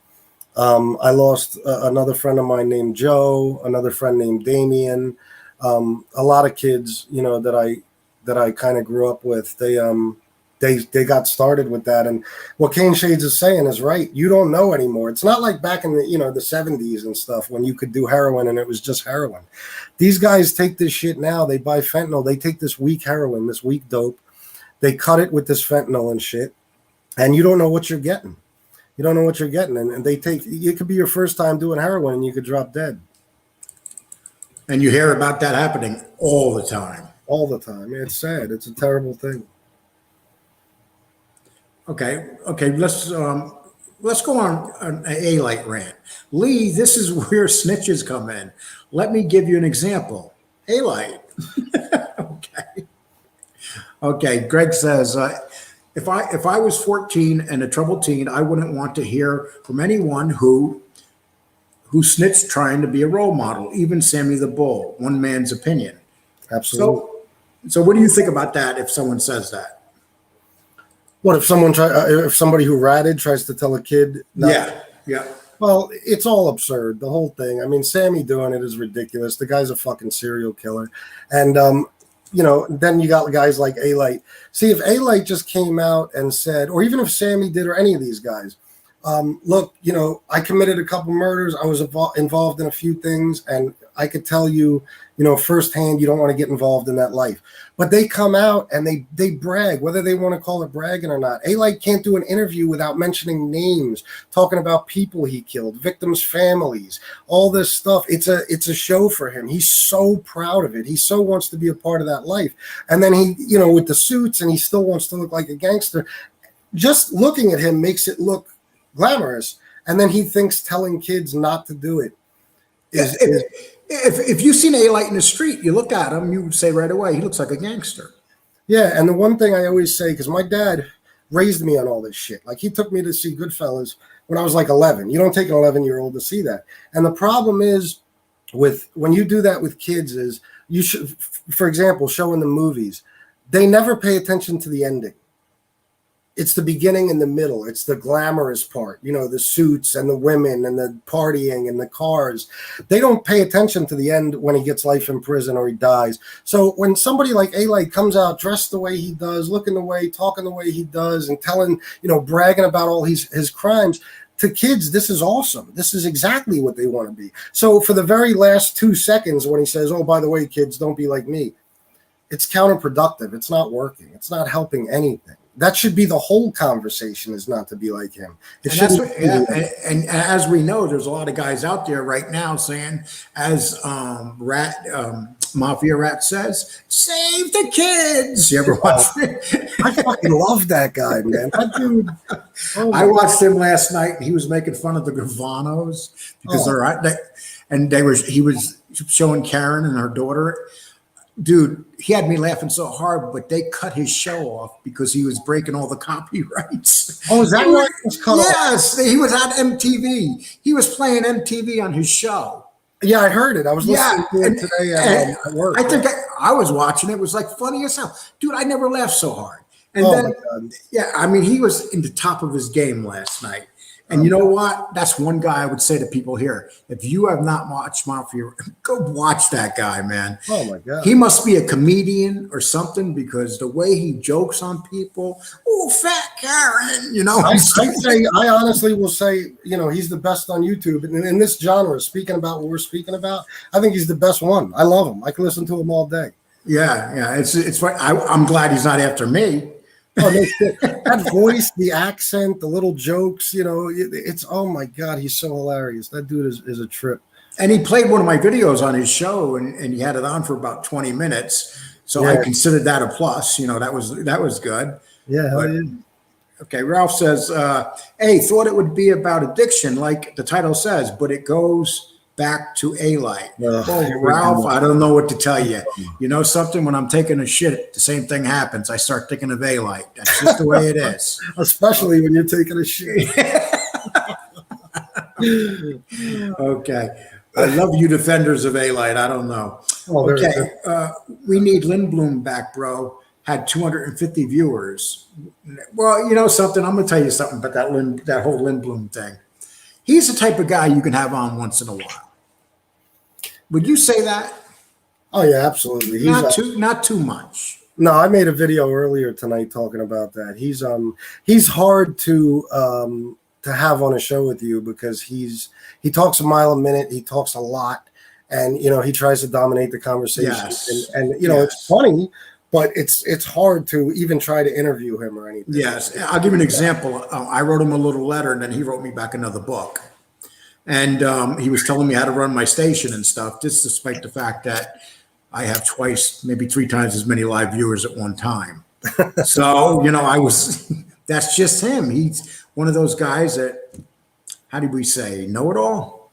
I lost another friend of mine named Joe, another friend named Damien, a lot of kids, you know, that I kind of grew up with. They got started with that, and what Kane Shades is saying is right. You don't know anymore. It's not like back in the, you know, the 70s and stuff when you could do heroin and it was just heroin. These guys take this shit now. They buy fentanyl. They take this weak heroin, this weak dope. They cut it with this fentanyl and shit, and you don't know what you're getting. You don't know what you're getting, and they take. It could be your first time doing heroin, and you could drop dead. And you hear about that happening all the time. All the time. It's sad. It's a terrible thing. Okay, let's go on an Alite rant. Lee, this is where snitches come in. Let me give you an example. Alite. Okay. Greg says, if I was 14 and a troubled teen, I wouldn't want to hear from anyone who snitched trying to be a role model, even Sammy the Bull. One man's opinion. Absolutely. So what do you think about that if someone says that? What if if somebody who ratted tries to tell a kid? Yeah. Well, it's all absurd, the whole thing. I mean, Sammy doing it is ridiculous. The guy's a fucking serial killer. And, you know, then you got guys like Alite. See, if Alite just came out and said, or even if Sammy did, or any of these guys, look, you know, I committed a couple murders. I was involved in a few things, and I could tell you, you know, firsthand, you don't want to get involved in that life. But they come out and they brag, whether they want to call it bragging or not. Alite can't do an interview without mentioning names, talking about people he killed, victims' families, all this stuff. It's a show for him. He's so proud of it. He so wants to be a part of that life. And then he, you know, with the suits, and he still wants to look like a gangster. Just looking at him makes it look glamorous, and then he thinks telling kids not to do it is if you've seen Alite in the street, you look at him, you would say right away, he looks like a gangster. Yeah, and the one thing I always say, because my dad raised me on all this shit, like he took me to see Goodfellas when I was like 11. You don't take an 11-year-old to see that. And the problem is with when you do that with kids is you should, for example, showing the movies, they never pay attention to the ending. It's the beginning and the middle. It's the glamorous part, you know, the suits and the women and the partying and the cars. They don't pay attention to the end when he gets life in prison or he dies. So when somebody like Alite comes out dressed the way he does, looking the way, talking the way he does, and telling, you know, bragging about all his crimes, to kids, this is awesome. This is exactly what they want to be. So for the very last 2 seconds when he says, oh, by the way, kids, don't be like me, it's counterproductive. It's not working. It's not helping anything. That should be the whole conversation, is not to be like him. And as we know, there's a lot of guys out there right now saying, as Mafia Rat says, save the kids. You ever watch it? I fucking love that guy, man. That dude. Oh I watched him last night. He was making fun of the Gravanos because he was showing Karen and her daughter. Dude, he had me laughing so hard, but they cut his show off because he was breaking all the copyrights. Oh, is that why it was cut off? Yes, he was on MTV. He was playing MTV on his show. Yeah, I heard it. I was listening to it today at work. I think I was watching it. It was like funny as hell. Dude, I never laughed so hard. And I mean, he was in the top of his game last night. And you know what? That's one guy I would say to people here. If you have not watched Mafia, go watch that guy, man. Oh, my God. He must be a comedian or something, because the way he jokes on people, oh, fat Karen, you know. I honestly will say, you know, he's the best on YouTube. And in this genre, speaking about what we're speaking about, I think he's the best one. I love him. I can listen to him all day. Yeah. It's funny. I'm glad he's not after me. Oh, that voice, the accent, the little jokes, you know, it's, oh my God, he's so hilarious. That dude is a trip. And he played one of my videos on his show, and he had it on for about 20 minutes. So I considered that a plus. You know, that was good. Yeah. Okay, Ralph says, hey, thought it would be about addiction, like the title says, but it goes back to Alite. Ralph, I don't know what to tell you. You know something? When I'm taking a shit, the same thing happens. I start thinking of Alite. That's just the way it is. Especially when you're taking a shit. Okay. I love you defenders of Alite. I don't know. Oh, Okay. We need Lindblom back, bro. Had 250 viewers. Well, you know something? I'm going to tell you something about that whole Lindblom thing. He's the type of guy you can have on once in a while. Would you say that? oh yeah, absolutely. Not too much. No, I made a video earlier tonight talking about that. He's hard to have on a show with you because he talks a mile a minute, he talks a lot, and he tries to dominate the conversation. Yes. And Yes. it's funny, but it's hard to even try to interview him or anything. Yes. I'll give you an example. I wrote him a little letter, and then he wrote me back another book. And he was telling me how to run my station and stuff, just despite the fact that I have twice, maybe 3 times as many live viewers at one time. So, that's just him. He's one of those guys that, how do we say, know it all?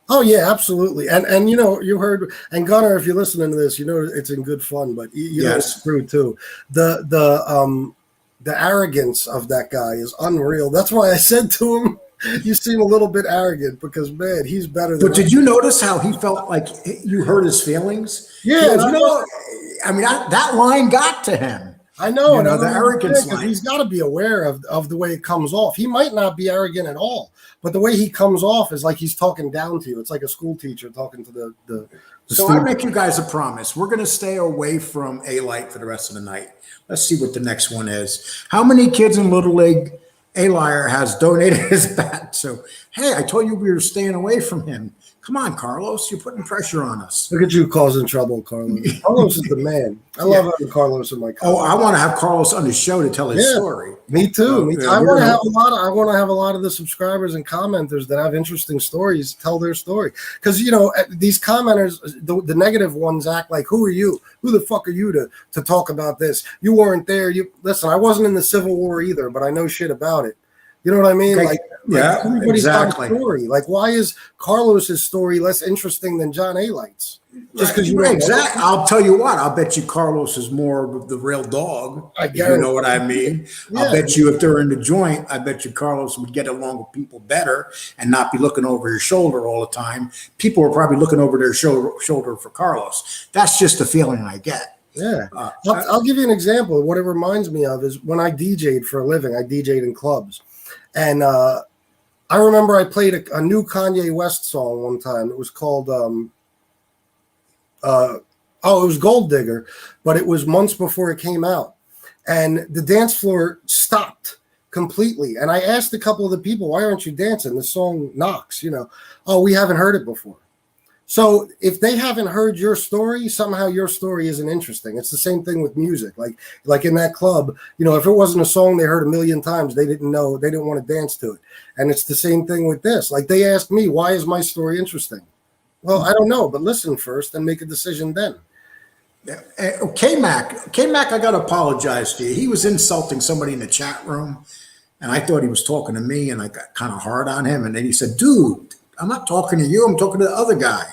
Oh yeah, absolutely. And you heard, and Gunnar, if you're listening to this, it's in good fun, but Yes. it's true too. The arrogance of that guy is unreal. That's why I said to him, you seem a little bit arrogant because, man, he's better than But did you notice how he felt like you hurt his feelings? Yeah, I mean, that line got to him. I know, the arrogance line. He's got to be aware of the way it comes off. He might not be arrogant at all, but the way he comes off is like he's talking down to you. It's like a school teacher talking to the So student. I make you guys a promise. We're going to stay away from Alite for the rest of the night. Let's see what the next one is. How many kids in Little League A-Liar has donated his bat? So, hey, I told you we were staying away from him. Come on, Carlos. You're putting pressure on us. Look at you causing trouble, Carlos. Carlos is the man. I love having Carlos in my car. Oh, I want to have Carlos on the show to tell his story. Me too. Yeah, I want to have a lot of the subscribers and commenters that have interesting stories tell their story. Because these commenters, the negative ones, act like, "Who are you? Who the fuck are you to talk about this? You weren't there. You listen. I wasn't in the Civil War either, but I know shit about it." You know what I mean? Okay. Like everybody's got a story. Like, why is Carlos's story less interesting than John Alite's? Just because exactly. I'll tell you what. I'll bet you Carlos is more of the real dog. I If you know what I mean. Yeah. I'll bet you if they're in the joint, I bet you Carlos would get along with people better and not be looking over your shoulder all the time. People are probably looking over their shoulder for Carlos. That's just the feeling I get. Yeah. I'll give you an example. What it reminds me of is when I DJ'd for a living. I DJ'd in clubs. And I remember I played a new Kanye West song one time. It was called it was Gold Digger, but it was months before it came out. And the dance floor stopped completely. And I asked a couple of the people, "Why aren't you dancing? The song knocks, Oh, we haven't heard it before." So if they haven't heard your story, somehow your story isn't interesting. It's the same thing with music. Like in that club, if it wasn't a song they heard a million times, they didn't want to dance to it. And it's the same thing with this. Like they asked me, "Why is my story interesting?" Well, I don't know, but listen first and make a decision then. K-Mac, I got to apologize to you. He was insulting somebody in the chat room, and I thought he was talking to me, and I got kind of hard on him. And then he said, "Dude, I'm not talking to you. I'm talking to the other guy."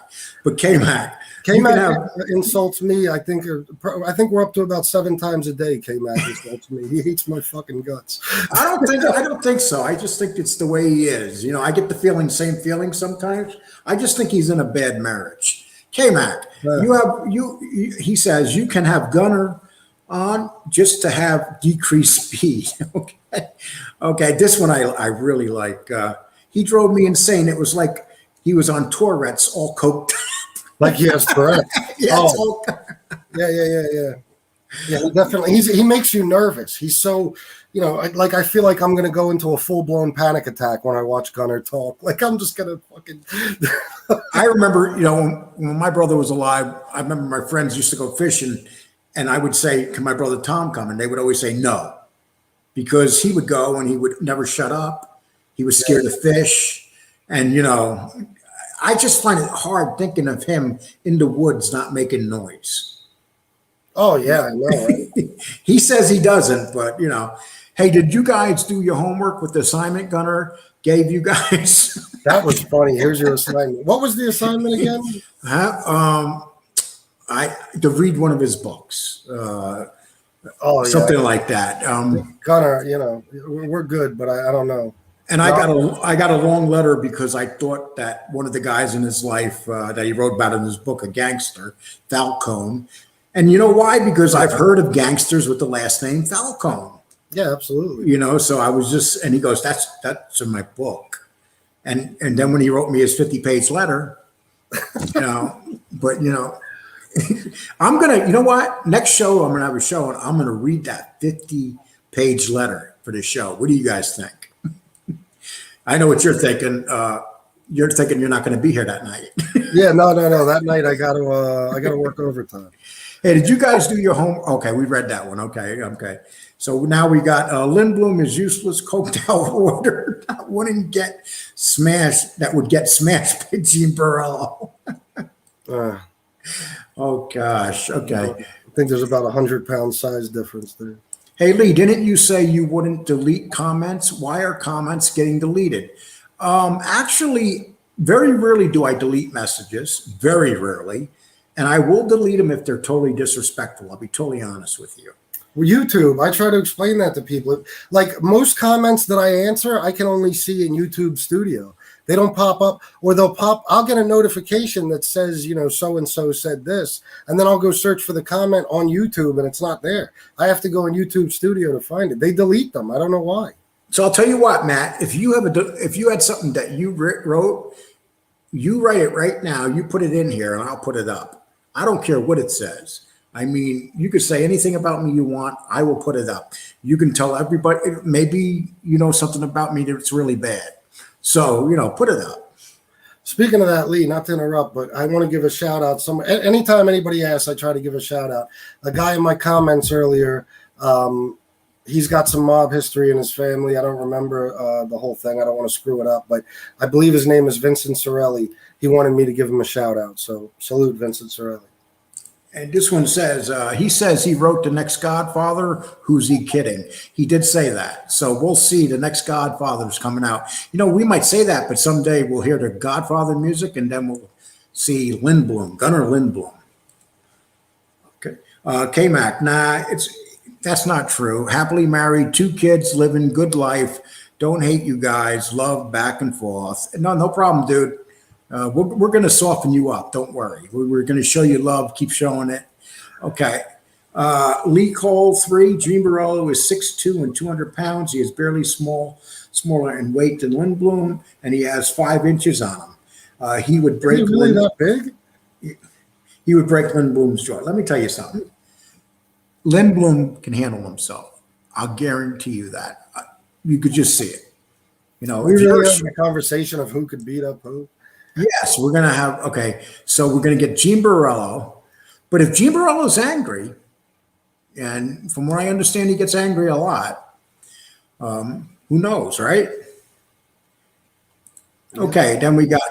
But K-Mac insults me. I think we're up to about 7 times a day. K-Mac insults me. He hates my fucking guts. I don't think so. I just think it's the way he is. I get the same feeling sometimes. I just think he's in a bad marriage. K-Mac, he says you can have Gunner on just to have decreased speed. Okay. This one I really like. He drove me insane. It was like he was on Tourette's, all coked. Like he has Tourette's. Yeah. Yeah, definitely. He makes you nervous. He's so, I feel like I'm going to go into a full-blown panic attack when I watch Gunner talk. Like I'm just going to fucking. I remember, when my brother was alive, I remember my friends used to go fishing, and I would say, "Can my brother Tom come?" And they would always say no, because he would go and he would never shut up. He was scared of fish. And, I just find it hard thinking of him in the woods not making noise. Oh, yeah, I know. Right? He says he doesn't, but, hey, did you guys do your homework with the assignment Gunner gave you guys? That was funny. Here's your assignment. What was the assignment again? To read one of his books. Something like that. Gunner, we're good, but I don't know. And I got a long letter because I thought that one of the guys in his life that he wrote about in his book, a gangster, Falcone. And you know why? Because I've heard of gangsters with the last name Falcone. Yeah, absolutely. You know, so I was just, and he goes, that's in my book. And then when he wrote me his 50-page letter, you know, but you know, I'm gonna, you know what? Next show I'm gonna have a show, and I'm gonna read that 50-page letter for the show. What do you guys think? I know what you're thinking. You're thinking you're not going to be here that night. Yeah, no. That night I got to work overtime. Hey, did you guys do your home? Okay, we read that one. Okay. So now we got Lindblom is useless, coked out order that wouldn't get smashed. That would get smashed by Gene Burrell. Oh gosh. Okay. I think there's about 100-pound size difference there. Hey Lee, didn't you say you wouldn't delete comments? Why are comments getting deleted? Actually, very rarely do I delete messages. Very rarely. And I will delete them if they're totally disrespectful. I'll be totally honest with you. Well, YouTube, I try to explain that to people. Like most comments that I answer, I can only see in YouTube Studio. They don't pop up, or they'll pop. I'll get a notification that says, you know, so-and-so said this, and then I'll go search for the comment on YouTube, and it's not there. I have to go in YouTube Studio to find it. They delete them. I don't know why. So I'll tell you what, Matt, if you had something that you wrote, you write it right now, you put it in here, and I'll put it up. I don't care what it says. I mean, you could say anything about me you want. I will put it up. You can tell everybody, maybe you know something about me that's really bad. So, you know, put it up. Speaking of that, Lee, not to interrupt, but I want to give a shout out. Anytime anybody asks, I try to give a shout out. A guy in my comments earlier, he's got some mob history in his family. I don't remember the whole thing. I don't want to screw it up, but I believe his name is Vincent Sorelli. He wanted me to give him a shout out. So salute Vincent Sorelli. And this one says, he says he wrote the next Godfather. Who's he kidding? He did say that. So we'll see. The next Godfather's coming out. You know, we might say that, but someday we'll hear the Godfather music and then we'll see Lindblom, Gunnar Lindblom. Okay. K-Mac, that's not true. Happily married, 2 kids, living good life. Don't hate you guys. Love back and forth. No problem, dude. We're going to soften you up. Don't worry. We're going to show you love. Keep showing it. Okay. Lee Cole, 3. Gene Burrell is 6'2" and 200 pounds. He is barely smaller in weight than Lindblom, and he has 5 inches on him. He would break. Is he really that big? He would break Lindblom's jaw. Let me tell you something. Lindblom can handle himself. I'll guarantee you that. You could just see it. You know, we really having a conversation of who could beat up who. Yes, we're going to have, okay, so we're going to get Gene Burrell. But if Gene Burrell is angry, and from what I understand, he gets angry a lot, who knows, right? Okay, then we got,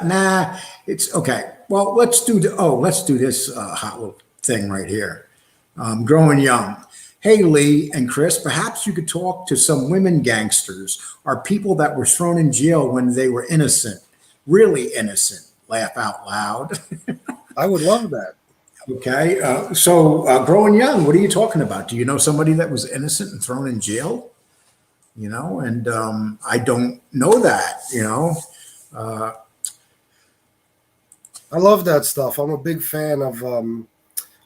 it's, okay. Well, let's do this hot little thing right here. Growing young. Hey, Lee and Chris, perhaps you could talk to some women gangsters or people that were thrown in jail when they were innocent. Really innocent. Laugh out loud. I would love that. Okay. So growing young, what are you talking about? Do you know somebody that was innocent and thrown in jail? You know, and I don't know that, you know. I love that stuff. I'm a big fan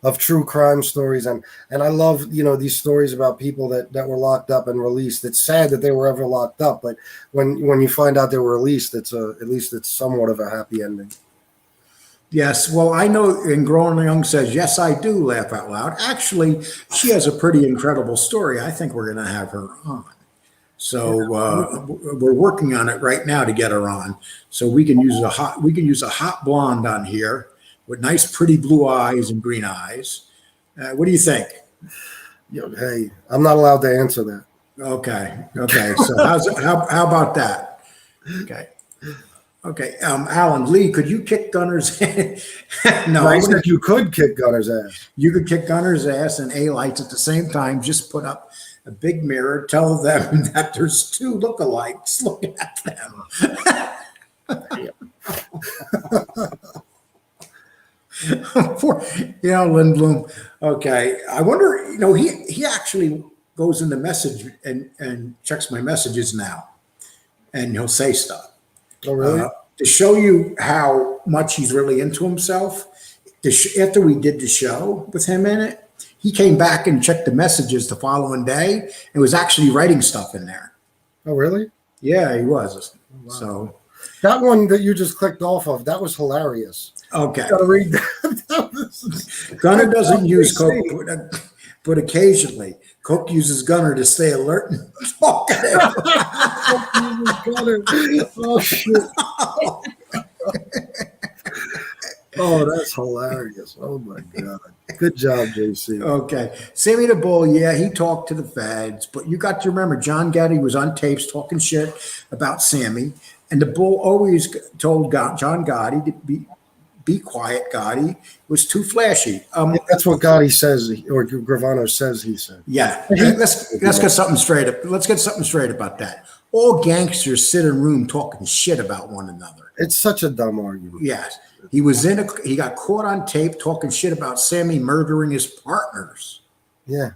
of true crime stories, and I love, you know, these stories about people that were locked up and released. It's sad that they were ever locked up, but when you find out they were released, at least it's somewhat of a happy ending. Yes, well, I know, and Growing Young says, yes, I do laugh out loud. Actually, she has a pretty incredible story. I think we're going to have her on. So we're working on it right now to get her on. So we can use a hot blonde on here with nice, pretty blue eyes and green eyes. What do you think? Hey, I'm not allowed to answer that. Okay. So how about that? Okay. Alan Lee, could you kick Gunner's ass? No, I said you could kick Gunner's ass. You could kick Gunner's ass and Alites at the same time. Just put up a big mirror. Tell them that there's 2 lookalikes. Look at them. Lindblom. Okay. I wonder, he actually goes in the message and checks my messages now. and he'll say stuff. Oh, really? To show you how much he's really into himself, after we did the show with him in it, he came back and checked the messages the following day and was actually writing stuff in there. Oh, really? Yeah, he was. Wow. So that one that you just clicked off of, that was hilarious. okay. You gotta read that. Gunner doesn't use coke, but occasionally Coke uses Gunner to stay alert and talkative. Oh shit! Oh, that's hilarious. Oh my god. Good job, JC. Okay. Sammy the Bull, yeah, he talked to the feds, but you got to remember John Gotti was on tapes talking shit about Sammy, and the Bull always told John Gotti to be quiet. Gotti was too flashy. That's what Gotti says, or Gravano says he said. Yeah. Let's get something straight up. Let's get something straight about that. All gangsters sit in a room talking shit about one another. It's such a dumb argument. Yes. He got caught on tape talking shit about Sammy murdering his partners. Yeah.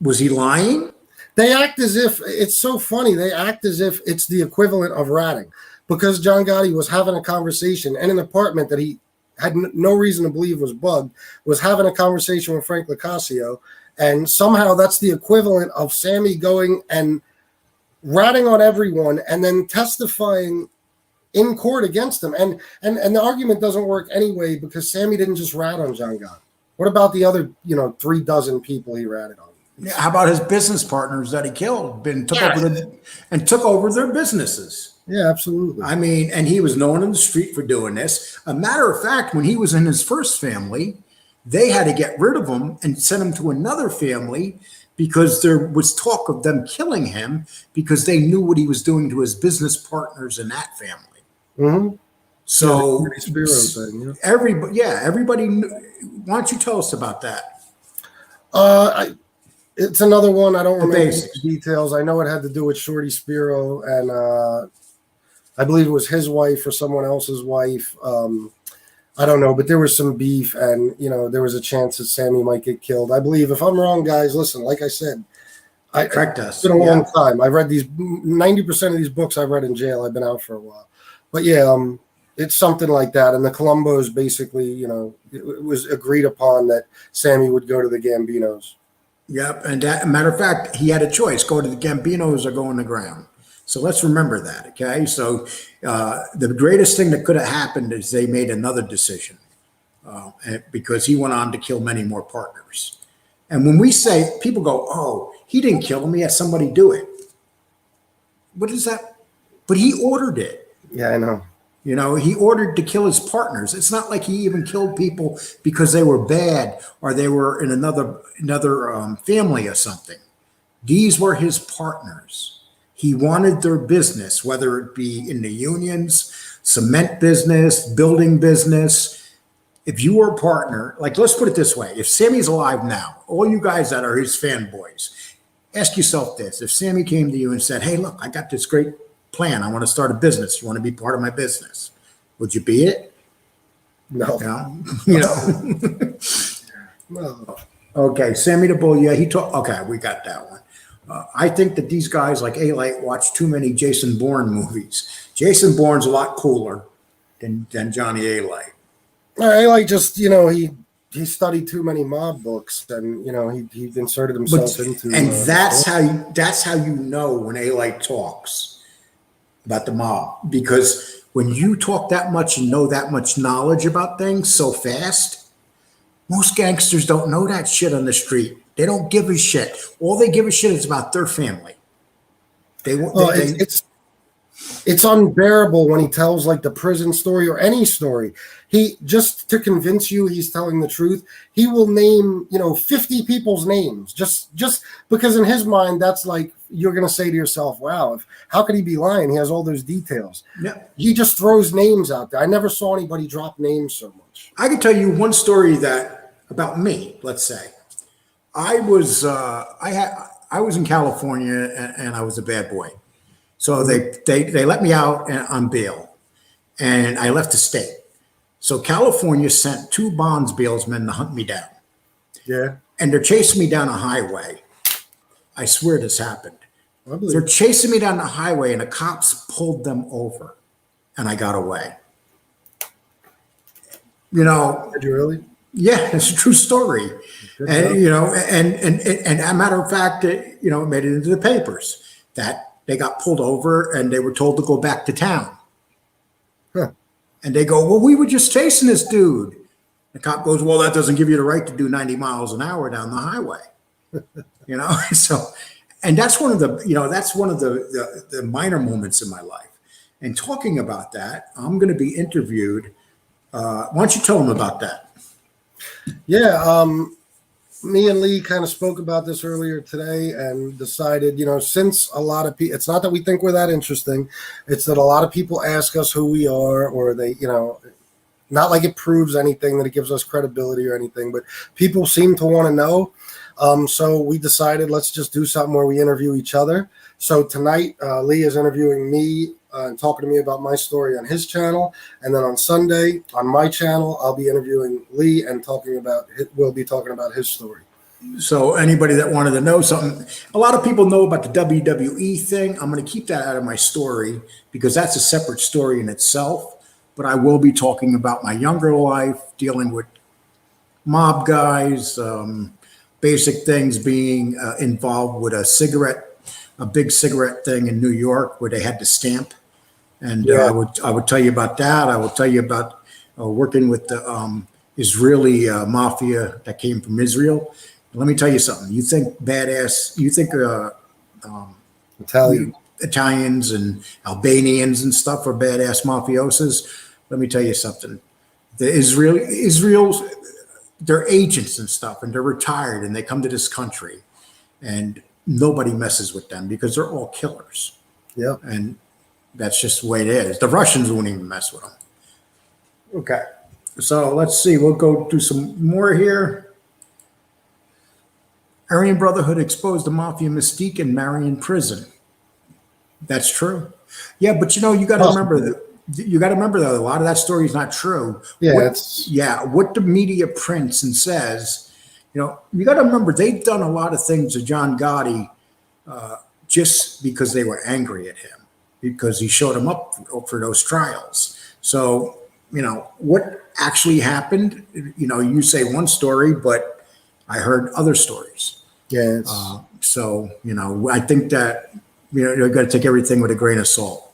Was he lying? They act as if, it's so funny, they act as if it's the equivalent of ratting. Because John Gotti was having a conversation in an apartment that he had no reason to believe was bugged, was having a conversation with Frank Locasio, and somehow that's the equivalent of Sammy going and ratting on everyone and then testifying in court against him. And the argument doesn't work anyway because Sammy didn't just rat on John Gotti. What about the other, 36 people he ratted on? Yeah, how about his business partners that he killed took over their businesses? Yeah, absolutely. I mean, and he was known in the street for doing this. A matter of fact, when he was in his first family, they had to get rid of him and send him to another family because there was talk of them killing him because they knew what he was doing to his business partners in that family. Mm-hmm. So everybody knew. Why don't you tell us about that? It's another one. I don't remember the details. I know it had to do with Shorty Spiro, and I believe it was his wife or someone else's wife. I don't know, but there was some beef, and there was a chance that Sammy might get killed. I believe. If I'm wrong, guys, listen. Like I said, correct us. It's been a long time. I've read these 90% of these books I've read in jail. I've been out for a while, but yeah, it's something like that. And the Colombos basically, it was agreed upon that Sammy would go to the Gambinos. Yep, and matter of fact, he had a choice: go to the Gambinos or go on the ground. So let's remember that, okay? So the greatest thing that could have happened is they made another decision because he went on to kill many more partners. And when we say, people go, oh, he didn't kill him, he had somebody do it. What is that? But he ordered it. Yeah, I know. He ordered to kill his partners. It's not like he even killed people because they were bad or they were in another family or something. These were his partners. He wanted their business, whether it be in the unions, cement business, building business. If you were a partner, like let's put it this way, if Sammy's alive now, all you guys that are his fanboys, ask yourself this. If Sammy came to you and said, hey, look, I got this great plan. I want to start a business. You want to be part of my business? Would you be it? No. No. Okay, Sammy the Bull, yeah, he talked. Okay, we got that one. I think that these guys like Alite watch too many Jason Bourne movies. Jason Bourne's a lot cooler than Johnny Alite. Alite just, he studied too many mob books, and he inserted himself into. And that's how you know when Alite talks about the mob, because when you talk that much and know that much knowledge about things so fast, most gangsters don't know that shit on the street. They don't give a shit. All they give a shit is about their family. It's unbearable when he tells like the prison story or any story. He just to convince you he's telling the truth, he will name 50 people's names just because in his mind that's like you're gonna say to yourself, wow, how could he be lying? He has all those details. Yeah. He just throws names out there. I never saw anybody drop names so much. I can tell you one story about me. Let's say. I was in California and I was a bad boy. So they let me out on bail and I left the state. So California sent 2 bonds bailsmen to hunt me down. Yeah. And they're chasing me down a highway. I swear this happened. I believe. They're chasing me down the highway, and the cops pulled them over, and I got away. You know, Did you really? yeah, it's a true story. Good And job. you know, and a matter of fact, it, you know, it made it into the papers that they got pulled over and they were told to go back to town. Huh. And they go, well, we were just chasing this dude. The cop goes, well, that doesn't give you the right to do 90 miles an hour down the highway. You know, so, and that's one of the, you know, that's one of the minor moments in my life. And talking about that, I'm going to be interviewed. Why don't you tell them about that? Yeah, me and Lee kind of spoke about this earlier today and decided, you know, since a lot of people, it's not that we think we're that interesting, it's that a lot of people ask us who we are, or they, you know, not like it proves anything, that it gives us credibility or anything, but people seem to want to know. So we decided, let's just do something where we interview each other. So tonight, Lee is interviewing me and talking to me about my story on his channel. And then on Sunday, on my channel, I'll be interviewing Lee and we'll be talking about his story. So anybody that wanted to know something, a lot of people know about the WWE thing. I'm going to keep that out of my story because that's a separate story in itself. But I will be talking about my younger life, dealing with mob guys, basic things, being involved with a big cigarette thing in New York where they had to stamp. And Yeah. I would tell you about that. I will tell you about working with the Israeli mafia that came from Israel. Let me tell you something. You think Italian. Italians and Albanians and stuff are badass mafiosos? Let me tell you something. The Israel's, they're agents and stuff, and they're retired, and they come to this country, and nobody messes with them because they're all killers. Yeah. And that's just the way it is. The Russians won't even mess with them. Okay. So let's see. We'll go do some more here. Aryan Brotherhood exposed the mafia mystique in Marion prison. That's true. Yeah, but you know, you got to remember that. You got to remember that a lot of that story is not true. Yeah, what the media prints and says, you know, you got to remember they've done a lot of things to John Gotti just because they were angry at him, because he showed them up for those trials. So, you know, what actually happened, you know, you say one story, but I heard other stories. Yeah. So, you know, I think that, you know, you've got to take everything with a grain of salt.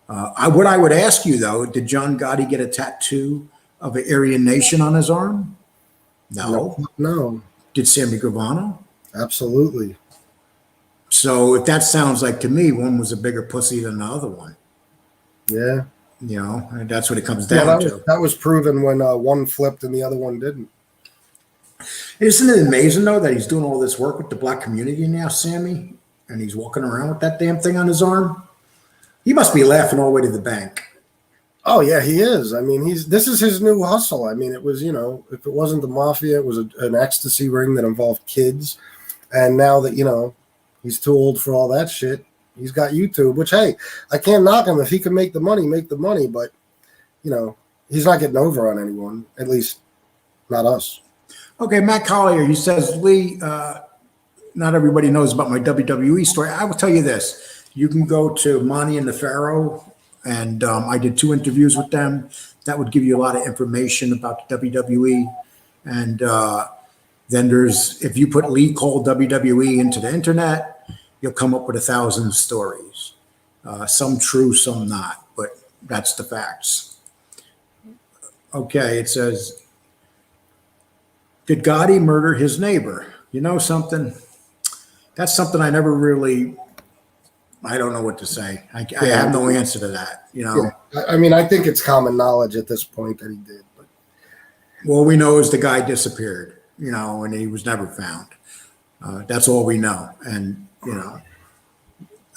What I would ask you, though, did John Gotti get a tattoo of an Aryan nation on his arm? No. Did Sammy Gravano? Absolutely. So if that sounds like, to me, one was a bigger pussy than the other one. Yeah. You know, and that's what it comes down to. That was proven when one flipped and the other one didn't. Isn't it amazing, though, that he's doing all this work with the black community now, Sammy? And he's walking around with that damn thing on his arm? He must be laughing all the way to the bank. Oh yeah, he is. I mean, this is his new hustle. I mean, it was, you know, if it wasn't the mafia, it was an ecstasy ring that involved kids. And now that, you know, he's too old for all that shit, he's got YouTube, which, hey, I can't knock him. If he can make the money, make the money. But, you know, he's not getting over on anyone, at least not us. Okay, Matt Collier, he says, Lee, not everybody knows about my WWE story. I will tell you this. You can go to Monty and the Pharaoh, and I did 2 interviews with them. That would give you a lot of information about the WWE. And then if you put Lee Cole WWE into the internet, you'll come up with 1,000 stories. Some true, some not, but that's the facts. Okay, it says, did Gotti murder his neighbor? You know something? That's something I never really... I don't know what to say. I have no answer to that. You know. Yeah. I mean, I think it's common knowledge at this point that he did. But all we know is the guy disappeared. You know, and he was never found. That's all we know. And you know,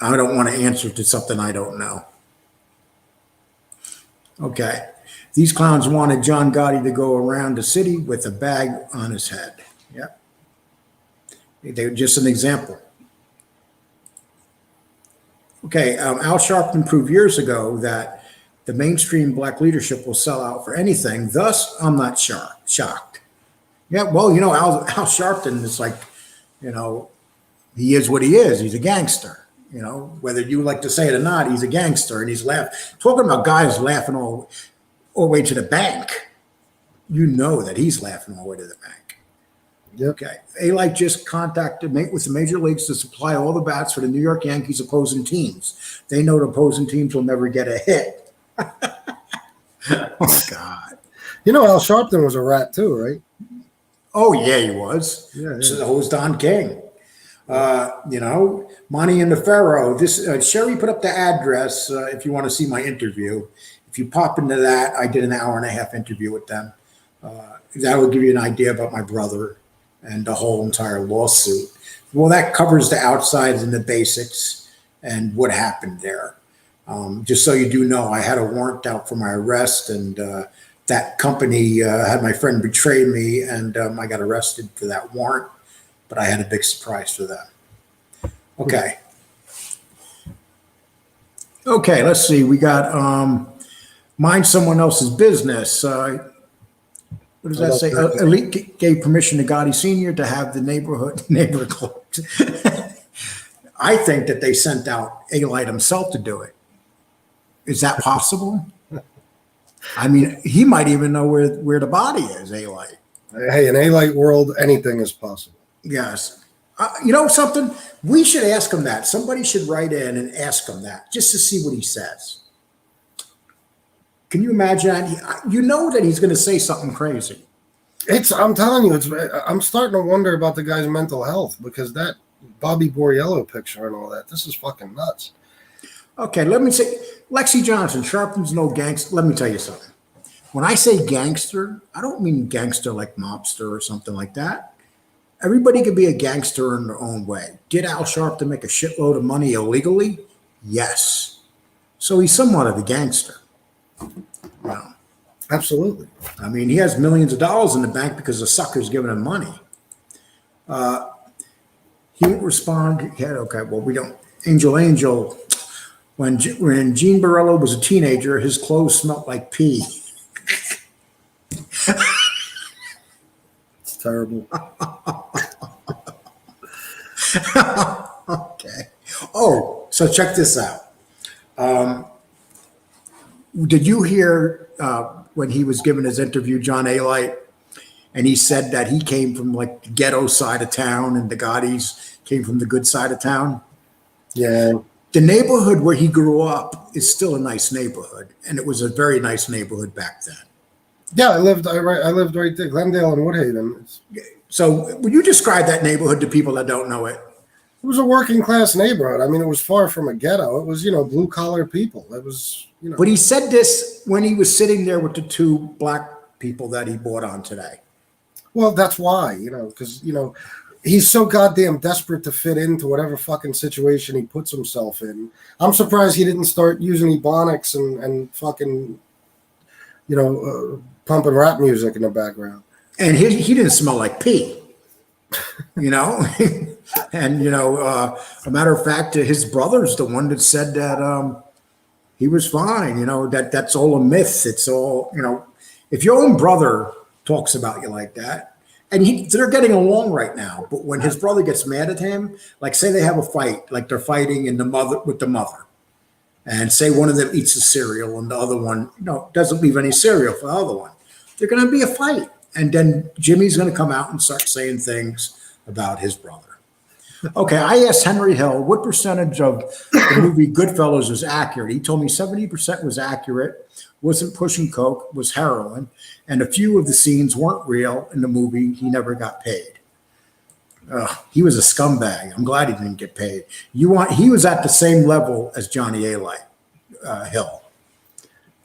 I don't want to answer to something I don't know. Okay, these clowns wanted John Gotti to go around the city with a bag on his head. Yep, they're just an example. Okay, Al Sharpton proved years ago that the mainstream black leadership will sell out for anything. Thus, I'm not shocked. Yeah, well, you know, Al Sharpton is like, you know, he is what he is. He's a gangster. You know, whether you like to say it or not, he's a gangster, and he's talking about guys laughing all the way to the bank. You know that he's laughing all the way to the bank. Yep. Okay. Alite just contacted with the major leagues to supply all the bats for the New York Yankees opposing teams. They know the opposing teams will never get a hit. Oh, God. You know, Al Sharpton was a rat too, right? Oh, yeah, he was. Yeah. So was Don King. You know, Monty and the Pharaoh. This Sherry put up the address if you want to see my interview. If you pop into that, I did an 1.5-hour interview with them. That would give you an idea about my brother and the whole entire lawsuit. Well, that covers the outsides and the basics and what happened there. Just so you do know, I had a warrant out for my arrest, and that company had my friend betray me, and I got arrested for that warrant. But I had a big surprise for them. Okay. Okay, let's see. We got mind someone else's business. What does that say? Elite gave permission to Gotti Sr. to have the neighbor closed. I think that they sent out Alite himself to do it. Is that possible? I mean, he might even know where the body is, Alite. Hey, in Alite world, anything is possible. Yes. You know something? We should ask him that. Somebody should write in and ask him that just to see what he says. Can you imagine? You know that he's going to say something crazy. I'm telling you, I'm starting to wonder about the guy's mental health, because that Bobby Borriello picture and all that, this is fucking nuts. Okay, let me say, Lexi Johnson, Sharpton's no gangster. Let me tell you something. When I say gangster, I don't mean gangster like mobster or something like that. Everybody could be a gangster in their own way. Did Al Sharpton make a shitload of money illegally? Yes. So he's somewhat of a gangster. Well, absolutely. I mean, he has millions of dollars in the bank because the sucker's giving him money. He won't respond. Yeah, okay, well, we don't. Angel. When Gene Barello was a teenager, his clothes smelled like pee. It's terrible. Okay. Oh, so check this out. Did you hear when he was giving his interview, John Alite, and he said that he came from like the ghetto side of town and the Gottis came from the good side of town? Yeah. The neighborhood where he grew up is still a nice neighborhood, and it was a very nice neighborhood back then. Yeah, I lived right there, Glendale and Woodhaven. So would you describe that neighborhood to people that don't know it? It was a working class neighborhood. I mean, it was far from a ghetto. It was, blue collar people. It was, But he said this when he was sitting there with the two black people that he bought on today. Well, that's why, because, he's so goddamn desperate to fit into whatever fucking situation he puts himself in. I'm surprised he didn't start using ebonics and fucking, pumping rap music in the background. And he didn't smell like pee, And, a matter of fact, his brother's the one that said that he was fine. That's all a myth. It's all, if your own brother talks about you like that, and they're getting along right now. But when his brother gets mad at him, like say they have a fight, like they're fighting with the mother, and say one of them eats the cereal and the other one, doesn't leave any cereal for the other one, they're going to be a fight. And then Jimmy's going to come out and start saying things about his brother. Okay, I asked Henry Hill what percentage of the movie Goodfellas was accurate. He told me 70% was accurate, wasn't pushing coke, was heroin, and a few of the scenes weren't real in the movie. He never got paid. He was a scumbag. I'm glad he didn't get paid. He was at the same level as Johnny Alite, Hill.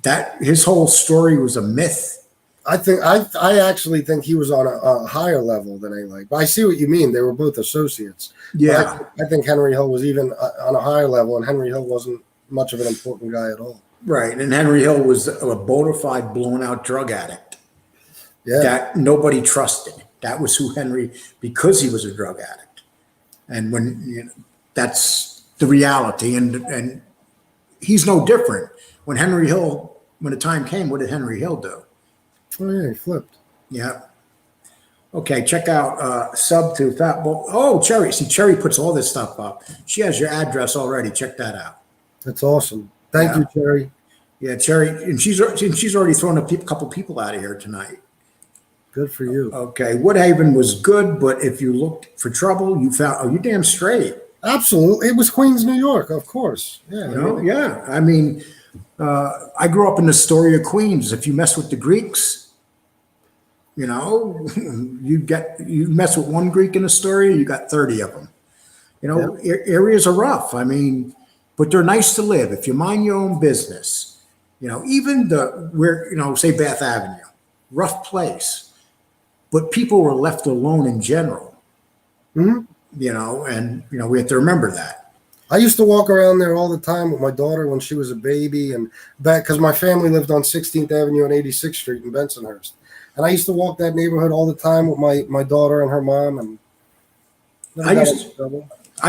That his whole story was a myth. I actually think he was on a higher level than Alite. But I see what you mean. They were both associates. Yeah. I think Henry Hill was even on a higher level, and Henry Hill wasn't much of an important guy at all. Right. And Henry Hill was a bona fide blown out drug addict. Yeah. That nobody trusted. That was who because he was a drug addict. And that's the reality. And he's no different. When the time came, what did Henry Hill do? Oh, yeah, he flipped. Yeah. Okay, check out sub to Fat Bull. Oh, Cherry. See, Cherry puts all this stuff up. She has your address already. Check that out. That's awesome. Thank Yeah. you, Jerry. Yeah, Cherry, and she's already thrown a couple people out of here tonight. Good for you. Okay, Woodhaven was good, but if you looked for trouble, you found. Oh, you damn straight. Absolutely. It was Queens, New York, of course. Yeah. You know, yeah. I mean, I grew up in the story of Queens. If you mess with the Greeks, you know, you mess with one Greek in Astoria, you got 30 of them. You know, areas are rough. I mean, but they're nice to live if you mind your own business. You know, even say Bath Avenue, rough place, but people were left alone in general. Mm-hmm. You know, and we have to remember that. I used to walk around there all the time with my daughter when she was a baby, and back because my family lived on 16th Avenue and 86th Street in Bensonhurst. And I used to walk that neighborhood all the time with my daughter and her mom. And I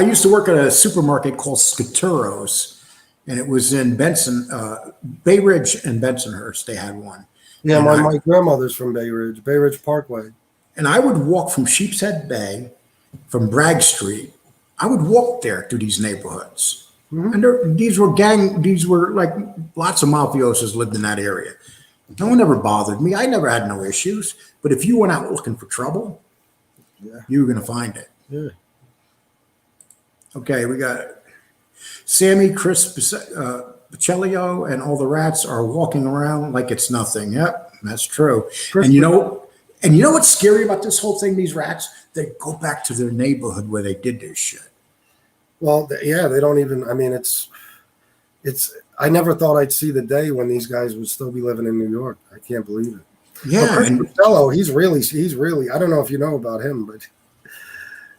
used to work at a supermarket called Skaturos, and it was in Bay Ridge and Bensonhurst. They had one. Yeah, my grandmother's from Bay Ridge Parkway. And I would walk from Sheepshead Bay, from Bragg Street. I would walk there through these neighborhoods. Mm-hmm. And these were like lots of mafiosos lived in that area. No one ever bothered me. I never had no issues. But if you went out looking for trouble, you were going to find it. Yeah. Okay, we got Sammy, Chris Pacelio, and all the rats are walking around like it's nothing. Yep, that's true. And you know what's scary about this whole thing? These rats, they go back to their neighborhood where they did this shit. Well, yeah, they don't even. I mean, it's. I never thought I'd see the day when these guys would still be living in New York. I can't believe it. Yeah, Chris Pacello, he's really. I don't know if you know about him, but.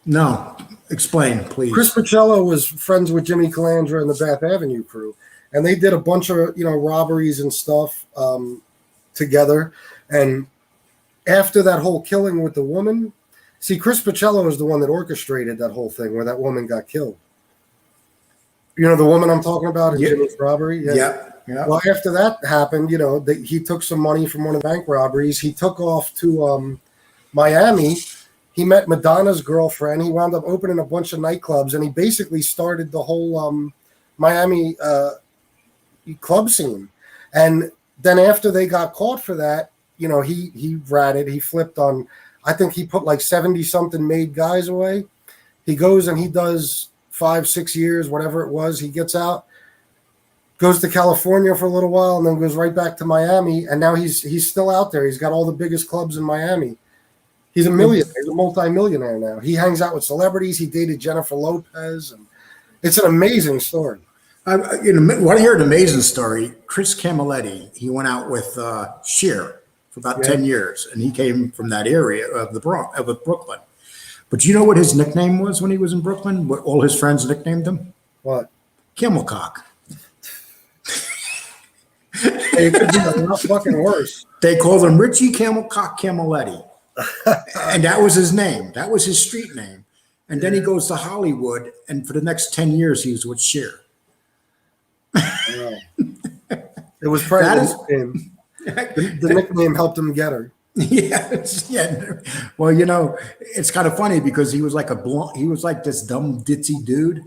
No, explain, please. Chris Pacello was friends with Jimmy Calandra and the Bath Avenue crew, and they did a bunch of robberies and stuff together. And after that whole killing with the woman, see, Chris Pacello is the one that orchestrated that whole thing where that woman got killed. You know the woman I'm talking about in Jimmy's robbery? Yeah. Well, after that happened, he took some money from one of the bank robberies. He took off to Miami. He met Madonna's girlfriend. He wound up opening a bunch of nightclubs, and he basically started the whole Miami club scene. And then after they got caught for that, he ratted. He flipped on, I think he put like 70-something made guys away. He goes and he does 5-6 years, whatever it was. He gets out, goes to California for a little while, and then goes right back to Miami. And now he's still out there. He's got all the biggest clubs in Miami. He's a millionaire. He's a multi-millionaire now. He hangs out with celebrities. He dated Jennifer Lopez. And it's an amazing story. Want to hear an amazing story? Chris Camilletti, he went out with Cher for about 10 years, and he came from that area of Brooklyn. But you know what his nickname was when he was in Brooklyn? What all his friends nicknamed him? What? Camel Cock. It could be a lot fucking worse. They called him Richie Camel Cock Camilletti. And that was his name. That was his street name. And then he goes to Hollywood, and for the next 10 years, he was with Cher. Wow. It was probably the nickname helped him get her. Yeah. Well, it's kind of funny because he was like this dumb ditzy dude,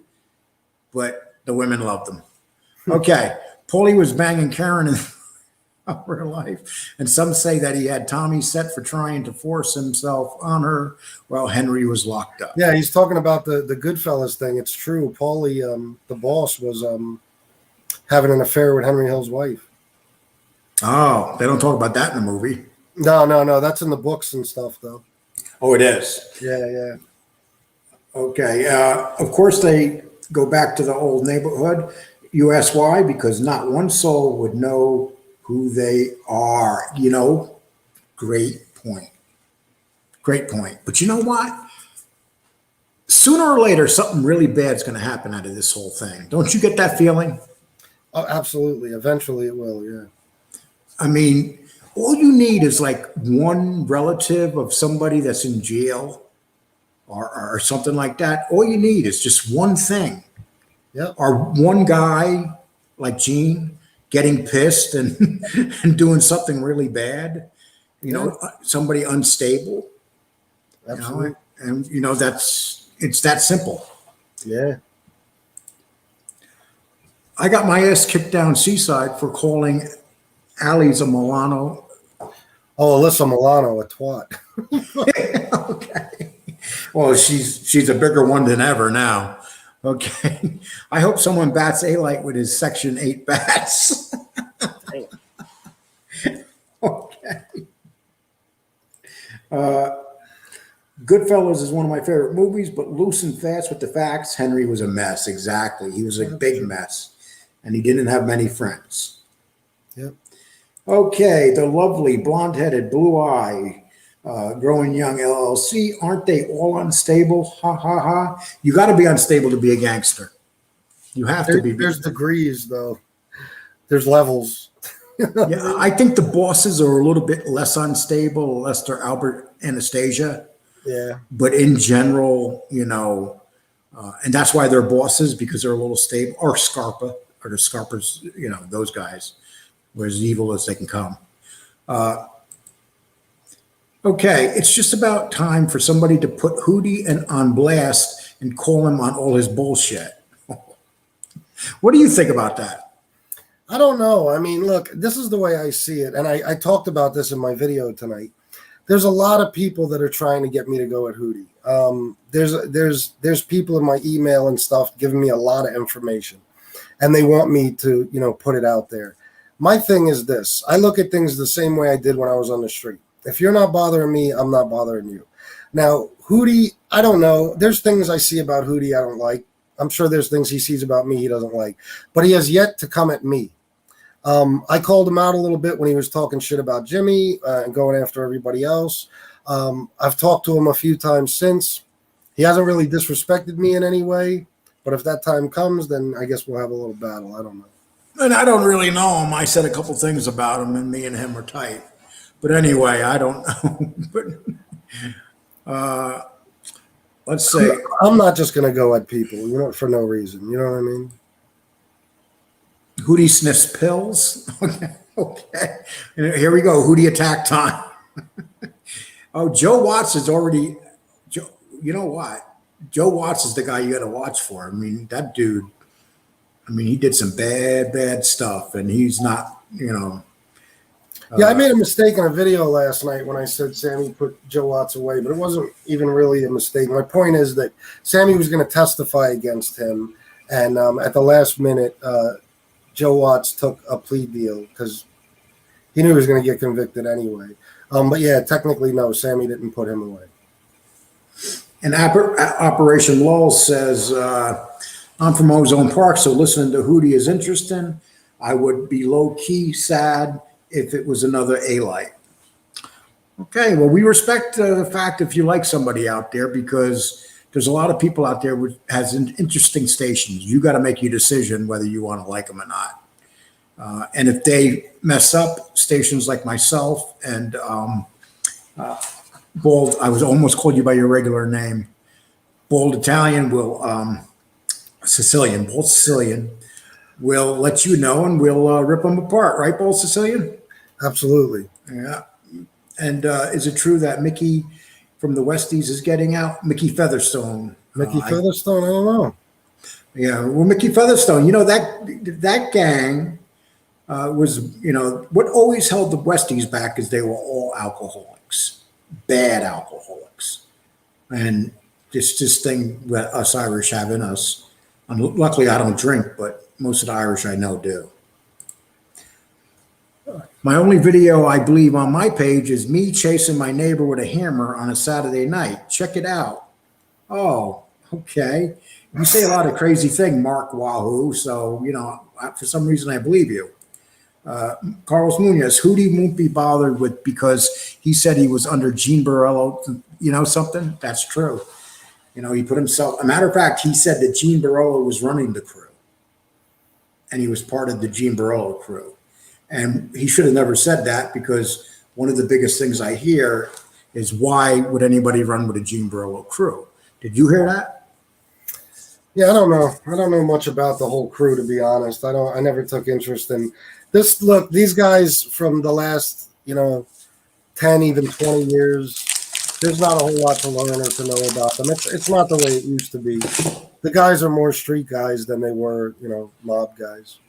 but the women loved him. Okay. Paulie was banging Karen in real life, and some say that he had Tommy set for trying to force himself on her while Henry was locked up. Yeah, he's talking about the Goodfellas thing. It's true. Paulie, the boss, was having an affair with Henry Hill's wife. Oh, they don't talk about that in the movie. No. That's in the books and stuff, though. Oh, it is? Yeah. Okay. Of course, they go back to the old neighborhood. You ask why? Because not one soul would know who they are. Great point. But you know what? Sooner or later, something really bad is going to happen out of this whole thing. Don't you get that feeling? Oh, absolutely. Eventually it will, yeah. I mean, all you need is like one relative of somebody that's in jail or something like that. All you need is just one thing. Yeah. Or one guy like Gene getting pissed and doing something really bad, somebody unstable. Absolutely. and it's that simple. Yeah. I got my ass kicked down Seaside for calling Allie's a Milano. Oh, Alyssa Milano, a twat. Okay. Well, she's a bigger one than ever now. Okay. I hope someone bats Alite with his Section 8 bats. Okay. Goodfellas is one of my favorite movies, but loose and fast with the facts. Henry was a mess. Exactly. He was a big mess, and he didn't have many friends. Yep. Okay. The lovely blonde-headed, blue-eye, growing young LLC. Aren't they all unstable? Ha ha ha. You got to be unstable to be a gangster. You have to be. There's degrees, though. There's levels. Yeah, I think the bosses are a little bit less unstable, Lester, Albert, Anastasia. Yeah. But in general, and that's why they're bosses, because they're a little stable. Or Scarpa, or the Scarpas, those guys were as evil as they can come. Okay, it's just about time for somebody to put Hootie on blast and call him on all his bullshit. What do you think about that? I don't know. I mean, look, this is the way I see it. And I talked about this in my video tonight. There's a lot of people that are trying to get me to go at Hootie. There's people in my email and stuff giving me a lot of information, and they want me to, put it out there. My thing is this. I look at things the same way I did when I was on the street. If you're not bothering me, I'm not bothering you. Now, Hootie, I don't know. There's things I see about Hootie I don't like. I'm sure there's things he sees about me he doesn't like, but he has yet to come at me. I called him out a little bit when he was talking shit about Jimmy and going after everybody else. I've talked to him a few times since. He hasn't really disrespected me in any way, but if that time comes, then I guess we'll have a little battle. I don't know. And I don't really know him. I said a couple things about him, and me and him are tight. But anyway, I don't know. But let's say I'm not just going to go at people, for no reason. You know what I mean? Hootie sniffs pills. Okay. And here we go. Hootie attack time. Oh, Joe Watts is already. You know what? Joe Watts is the guy you got to watch for. I mean, that dude. I mean, he did some bad stuff, and he's not. Yeah, I made a mistake in a video last night when I said Sammy put Joe Watts away, but it wasn't even really a mistake. My point is that Sammy was going to testify against him, and at the last minute, Joe Watts took a plea deal because he knew he was going to get convicted anyway. But yeah, technically, no, Sammy didn't put him away. And Operation Lull says, I'm from Ozone Park, so listening to Hootie is interesting. I would be low-key sad if it was another Alite. Okay, well, we respect the fact if you like somebody out there, because there's a lot of people out there who has interesting stations. You got to make your decision whether you want to like them or not. And if they mess up, stations like myself and Bald, I was almost called you by your regular name, Bald Italian will, Bald Sicilian will let you know, and we'll rip them apart, right, Bald Sicilian? Absolutely. Yeah. And is it true that Mickey from the Westies is getting out? Mickey Featherstone. Mickey Featherstone? I don't know. Yeah, well, Mickey Featherstone, that gang was, what always held the Westies back is they were all alcoholics, bad alcoholics. And this thing that us Irish have in us, and luckily I don't drink, but most of the Irish I know do. My only video, I believe, on my page is me chasing my neighbor with a hammer on a Saturday night. Check it out. Oh, okay. You say a lot of crazy things, Mark Wahoo. So, for some reason, I believe you. Carlos Munoz, Hootie won't be bothered with because he said he was under Gene Borello. Something? That's true. He put himself, a matter of fact, he said that Gene Borello was running the crew. And he was part of the Gene Borello crew. And he should have never said that, because one of the biggest things I hear is, why would anybody run with a Gene Borello crew? Did you hear that? Yeah, I don't know. I don't know much about the whole crew, to be honest. I never took interest in this. Look, these guys from the last, 10, even 20 years, there's not a whole lot to learn or to know about them. It's not the way it used to be. The guys are more street guys than they were, mob guys.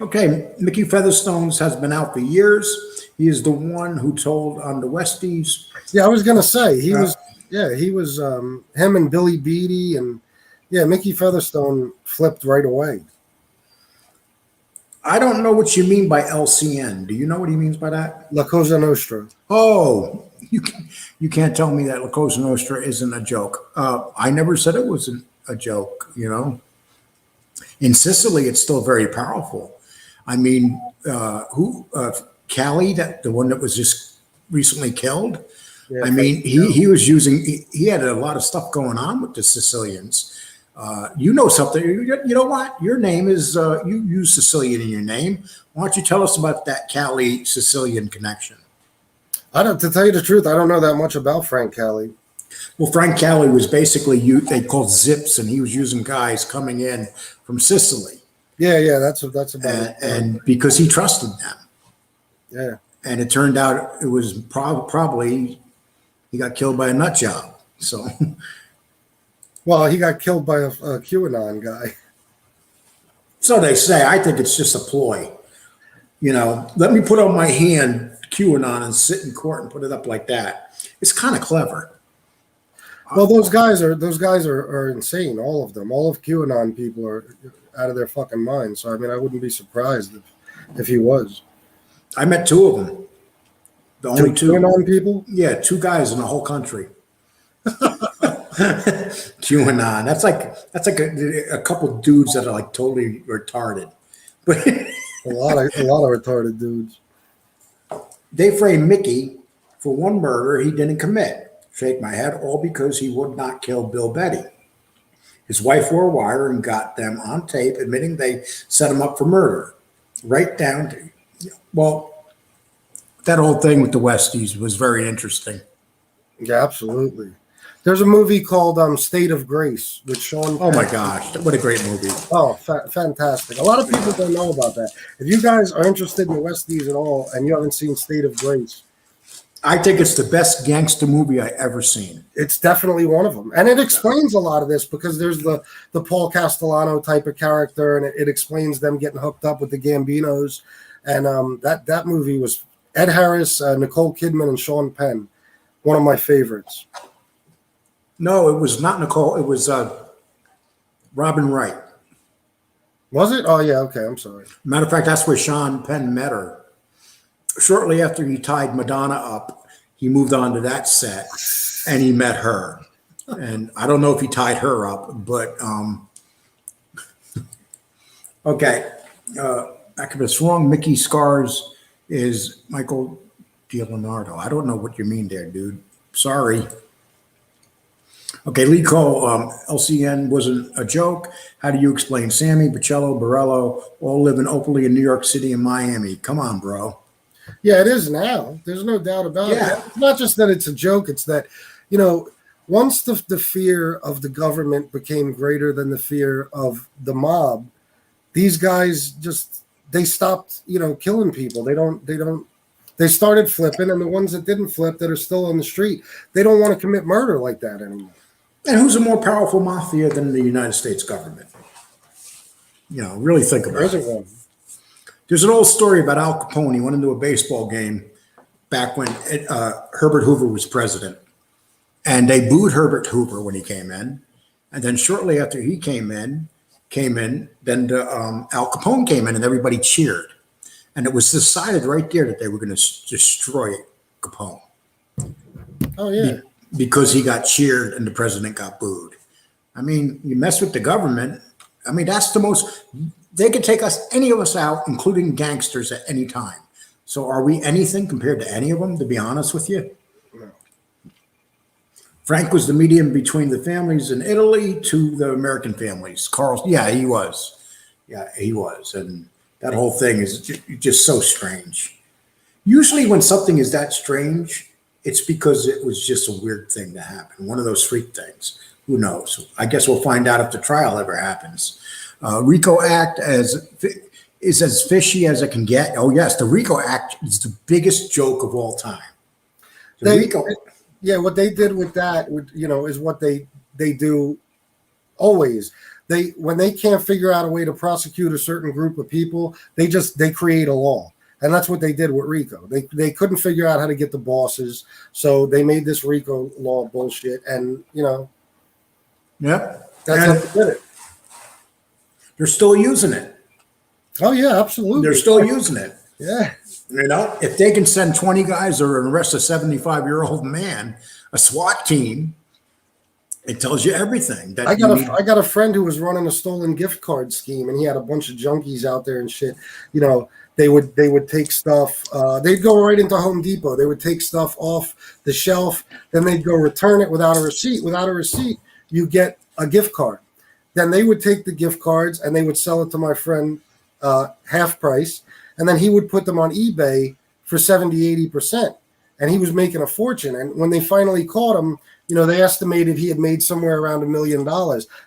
Okay, Mickey Featherstone's has been out for years. He is the one who told on the Westies. Yeah, I was gonna say he was. Yeah, he was. Him and Billy Beatty and Mickey Featherstone flipped right away. I don't know what you mean by LCN. Do you know what he means by that? La Cosa Nostra. Oh, you can't tell me that La Cosa Nostra isn't a joke. I never said it wasn't a joke. In Sicily, it's still very powerful. I mean, Cali, the one that was just recently killed. Yeah, I mean, he was using. He had a lot of stuff going on with the Sicilians. You know something. You know what? Your name is. You use Sicilian in your name. Why don't you tell us about that Cali Sicilian connection? To tell you the truth, I don't know that much about Frank Cali. Well, Frank Cali was basically they called zips, and he was using guys coming in from Sicily. Yeah, that's about it. And because he trusted them. Yeah. And it turned out it was probably he got killed by a nut job. So. Well, he got killed by a QAnon guy. So they say. I think it's just a ploy. Let me put on my hand QAnon and sit in court and put it up like that. It's kind of clever. Well, those guys are insane. All of them. All of QAnon people are out of their fucking minds. So I mean, I wouldn't be surprised if he was. I met two of them. The only two QAnon people. Yeah, two guys in the whole country. QAnon. That's like a couple dudes that are like totally retarded. But a lot of retarded dudes. They framed Mickey for one murder he didn't commit. Shake my head, all because he would not kill Bill Betty. His wife wore a wire and got them on tape admitting they set him up for murder. Right down to, that whole thing with the Westies was very interesting. Yeah, absolutely. There's a movie called State of Grace with Sean. Oh my gosh, what a great movie. Oh, fantastic. A lot of people don't know about that. If you guys are interested in the Westies at all and you haven't seen State of Grace, I think it's the best gangster movie I ever seen. It's definitely one of them. And it explains a lot of this because there's the Paul Castellano type of character, and it explains them getting hooked up with the Gambinos. And that movie was Ed Harris, Nicole Kidman, and Sean Penn. One of my favorites. No, it was not Nicole. It was Robin Wright. Was it? Oh, yeah. Okay. I'm sorry. Matter of fact, that's where Sean Penn met her. Shortly after he tied Madonna up, he moved on to that set and he met her. And I don't know if he tied her up, but okay. I could be wrong. Mickey Scars is Michael DiLeonardo. I don't know what you mean there, dude. Sorry. Okay, Lee Cole, LCN wasn't a joke. How do you explain Sammy, Bocello, Borello all living openly in New York City and Miami? Come on, bro. Yeah, it is now. There's no doubt about it. It's not just that it's a joke. It's that, once the fear of the government became greater than the fear of the mob, these guys they stopped, killing people. They started flipping, and the ones that didn't flip that are still on the street, they don't want to commit murder like that anymore. And who's a more powerful mafia than the United States government? Really think about it. There's an old story about Al Capone. He went into a baseball game back when Herbert Hoover was president. And they booed Herbert Hoover when he came in. And then shortly after he came in, then Al Capone came in and everybody cheered. And it was decided right there that they were going to destroy Capone. Oh, yeah. Because he got cheered and the president got booed. I mean, you mess with the government. I mean, that's the most... They could take any of us out, including gangsters, at any time. So are we anything compared to any of them, to be honest with you? No. Frank was the medium between the families in Italy to the American families. He was. Yeah, he was. And that whole thing is just so strange. Usually when something is that strange, it's because it was just a weird thing to happen. One of those freak things. Who knows? I guess we'll find out if the trial ever happens. RICO Act is as fishy as it can get. Oh, yes, the RICO Act is the biggest joke of all time. The RICO. Yeah, what they did with that, is what they do always. When they can't figure out a way to prosecute a certain group of people, they create a law. And that's what they did with RICO. They couldn't figure out how to get the bosses, so they made this RICO law bullshit. And Yep. that's how they did it. They're still using it. Oh yeah, absolutely. They're still using it. Yeah. If they can send 20 guys or arrest a 75-year-old man, a SWAT team, it tells you everything. I got a friend who was running a stolen gift card scheme, and he had a bunch of junkies out there and shit. They would take stuff. They'd go right into Home Depot. They would take stuff off the shelf. Then they'd go return it without a receipt. Without a receipt, you get a gift card. Then they would take the gift cards and they would sell it to my friend half price. And then he would put them on eBay for 70-80%. And he was making a fortune. And when they finally caught him, they estimated he had made somewhere around $1 million.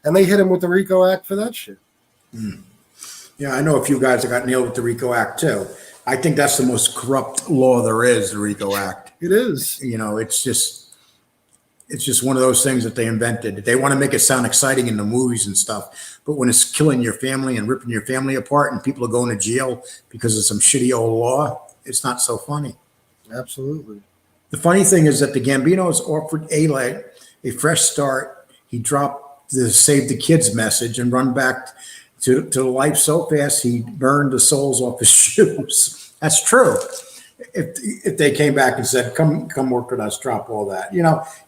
And they hit him with the RICO Act for that shit. Mm. Yeah, I know a few guys that got nailed with the RICO Act too. I think that's the most corrupt law there is, the RICO Act. It is. It's just one of those things that they invented. They want to make it sound exciting in the movies and stuff, but when it's killing your family and ripping your family apart and people are going to jail because of some shitty old law, it's not so funny. Absolutely. The funny thing is that the Gambinos offered Alite a fresh start. He dropped the Save the Kids message and run back to life so fast he burned the soles off his shoes. That's true. If they came back and said, come work with us, drop all that.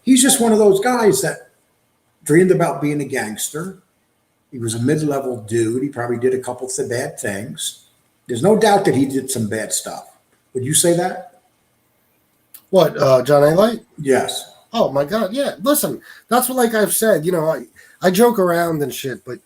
He's just one of those guys that dreamed about being a gangster. He was a mid-level dude. He probably did a couple of bad things. There's no doubt that he did some bad stuff. Would you say that? What, Johnny Alite? Yes. Oh my God, yeah. Listen, that's what, like I've said, I joke around and shit, but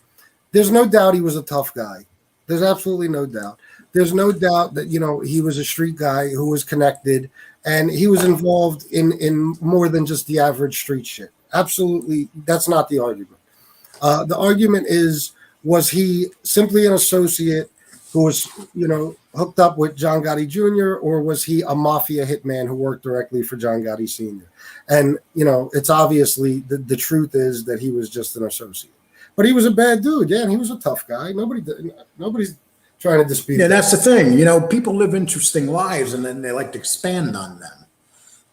there's no doubt he was a tough guy. There's absolutely no doubt. There's no doubt that, he was a street guy who was connected, and he was involved in more than just the average street shit. Absolutely. That's not the argument. The argument was he simply an associate who was, hooked up with John Gotti Jr., or was he a mafia hitman who worked directly for John Gotti Sr.? And, it's obviously the truth is that he was just an associate. But he was a bad dude, yeah, and he was a tough guy. Nobody's trying to dispute that. Yeah, that's the thing. People live interesting lives, and then they like to expand on them,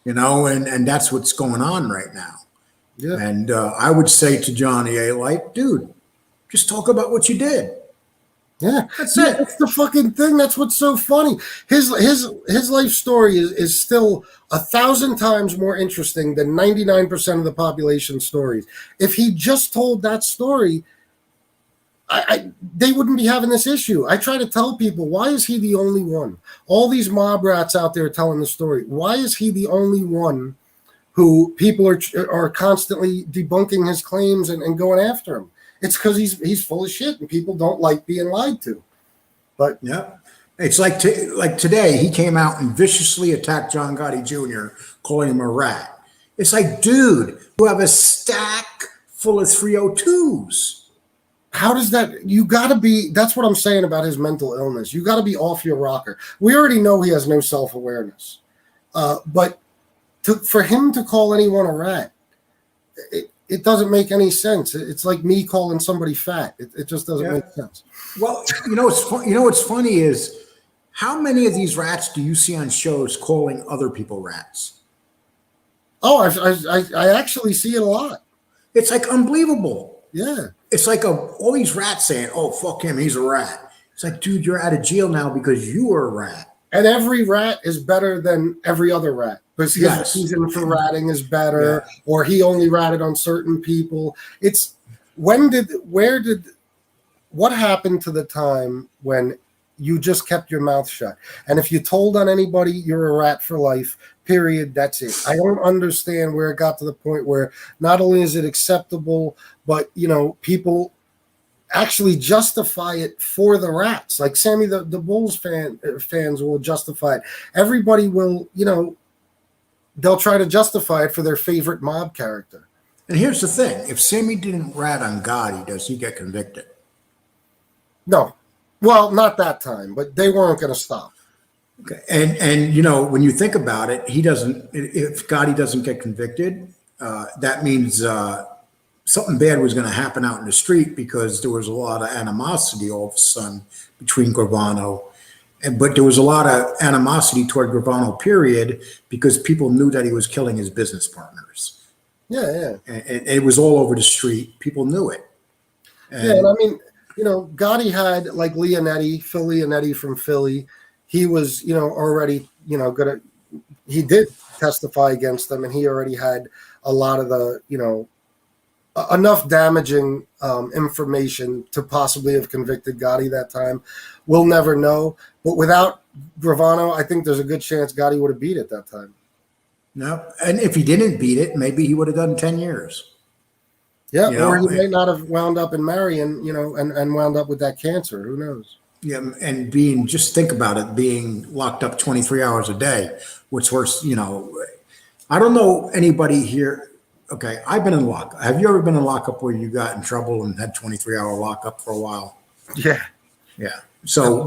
and that's what's going on right now. Yeah. And I would say to Johnny Alite, dude, just talk about what you did. Yeah, that's it. That's the fucking thing. That's what's so funny. His life story is still 1,000 times more interesting than 99% of the population's stories. If he just told that story, they wouldn't be having this issue. I try to tell people, why is he the only one? All these mob rats out there telling the story. Why is he the only one who people are constantly debunking his claims and going after him? It's because he's full of shit and people don't like being lied to. But yeah, it's like today he came out and viciously attacked John Gotti Jr., calling him a rat. It's like, dude, you have a stack full of 302s. How does that? You got to be. That's what I'm saying about his mental illness. You got to be off your rocker. We already know he has no self-awareness, but for him to call anyone a rat, it doesn't make any sense. It's like me calling somebody fat. It just doesn't make sense. Well, what's funny is how many of these rats do you see on shows calling other people rats? Oh, I actually see it a lot. It's like unbelievable. Yeah. It's like all these rats saying, "Oh, fuck him, he's a rat." It's like, dude, you're out of jail now because you were a rat. And every rat is better than every other rat. Because his reason for ratting is better, or he only ratted on certain people. It's what happened to the time when you just kept your mouth shut? And if you told on anybody, you're a rat for life, period. That's it. I don't understand where it got to the point where not only is it acceptable, but, people actually justify it for the rats. Like Sammy, the Bulls fans will justify it. Everybody will, they'll try to justify it for their favorite mob character. And here's the thing. If Sammy didn't rat on Gotti, does he get convicted? No. Well, not that time, but they weren't going to stop. Okay. And you know, when you think about it, he doesn't. If Gotti doesn't get convicted, that means something bad was going to happen out in the street because there was a lot of animosity all of a sudden between Gravano. But there was a lot of animosity toward Gravano, period, because people knew that he was killing his business partners. Yeah, yeah. And it was all over the street. People knew it. Yeah, and I mean, you know, Gotti had like Leonetti, Phil Leonetti from Philly. He was, you know, already, you know, he did testify against them, and he already had a lot of the, you know, enough damaging information to possibly have convicted Gotti that time. We'll never know. But without Gravano, I think there's a good chance Gotti would have beat it that time. No, and if he didn't beat it, maybe he would have done 10 years. Yeah, You or know, he might not have wound up in Marion, you know, and wound up with that cancer. Who knows? Yeah, and just think about it, being locked up 23 hours a day. What's worse, you know, I don't know anybody here. Okay, I've been in lockup. Have you ever been in lockup where you got in trouble and had 23-hour lockup for a while? Yeah. Yeah. So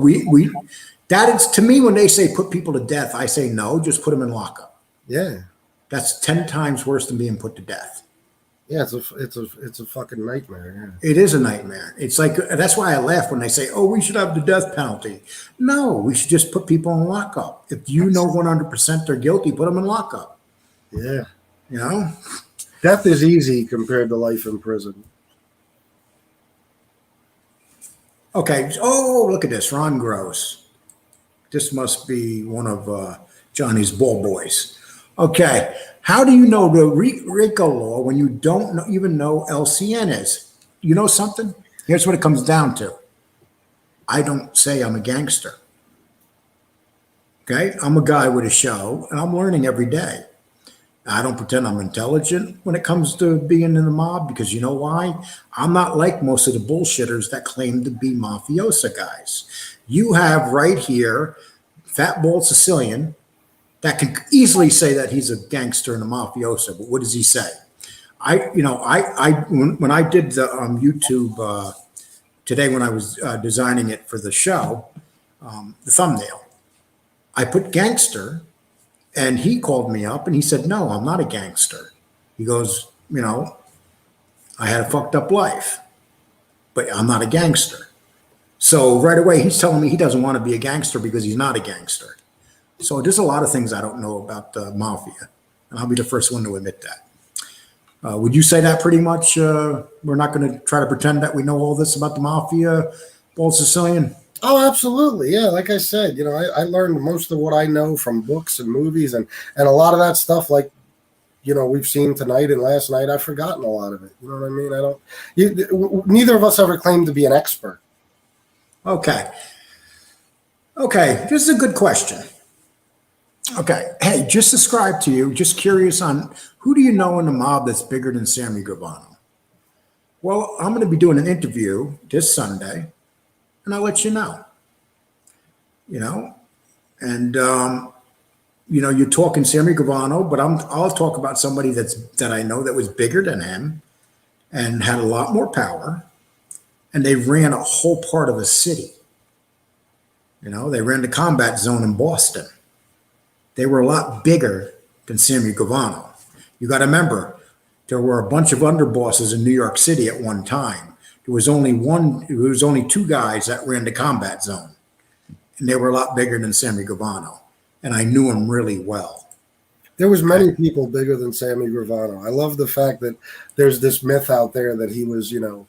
that is, to me, when they say put people to death, I say no, just put them in lockup. Yeah. That's 10 times worse than being put to death. Yeah, it's a fucking nightmare. Yeah. It is a nightmare. It's like, that's why I laugh when they say, oh, we should have the death penalty. No, we should just put people in lockup. If you know 100% they're guilty, put them in lockup. Yeah. You know? Death is easy compared to life in prison. Okay. Oh, look at this. Ron Gross. This must be one of Johnny's ball boys. Okay. How do you know the RICO law when you don't even know LCN is? You know something? Here's what it comes down to. I don't say I'm a gangster. Okay? I'm a guy with a show, and I'm learning every day. I don't pretend I'm intelligent when it comes to being in the mob, because you know why? I'm not like most of the bullshitters that claim to be mafiosa guys. You have right here, Fat Bald Sicilian, that can easily say that he's a gangster and a mafiosa, but what does he say? When I did the YouTube today, when I was designing it for the show, the thumbnail, I put gangster, and he called me up and he said, no, I'm not a gangster. He goes, you know, I had a fucked up life, but I'm not a gangster. So right away, he's telling me he doesn't want to be a gangster because he's not a gangster. So there's a lot of things I don't know about the mafia, and I'll be the first one to admit that. Would you say that pretty much? We're not going to try to pretend that we know all this about the mafia, Bald Sicilian? Oh, absolutely. Yeah, like I said, you know, I learned most of what I know from books and movies, and a lot of that stuff, like, you know, we've seen tonight and last night, I've forgotten a lot of it. You know what I mean? Neither of us ever claimed to be an expert. Okay. This is a good question. Okay. Hey, just describe to you, just curious on who do you know in the mob that's bigger than Sammy Gravano? Well, I'm going to be doing an interview this Sunday, and I'll let you know. You know, and you know, you're talking Sammy Gravano, but I'll talk about somebody that I know that was bigger than him and had a lot more power, and they ran a whole part of a city. You know, they ran the combat zone in Boston. They were a lot bigger than Sammy Gravano. You got to remember, there were a bunch of underbosses in New York City at one time. There was only two guys that ran the combat zone, and they were a lot bigger than Sammy Gravano. And I knew him really well. There was many people bigger than Sammy Gravano. I love the fact that there's this myth out there that he was, you know,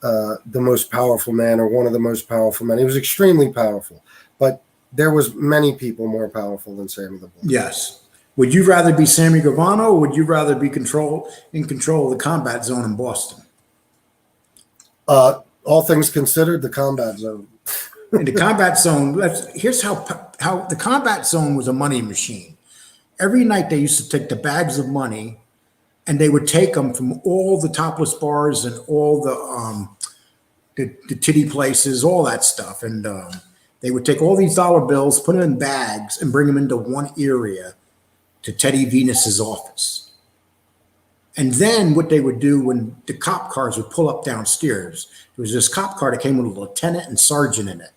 the most powerful man or one of the most powerful men. He was extremely powerful, but there was many people more powerful than Sammy the Bull. Yes. Would you rather be Sammy Gravano, or would you rather be in control of the combat zone in Boston? All things considered, the combat zone. In the combat zone, here's how the combat zone was a money machine. Every night they used to take the bags of money, and they would take them from all the topless bars and all the titty places, all that stuff, and they would take all these dollar bills, put them in bags, and bring them into one area to Teddy Venus's office. And then what they would do when the cop cars would pull up downstairs, there was this cop car that came with a lieutenant and sergeant in it.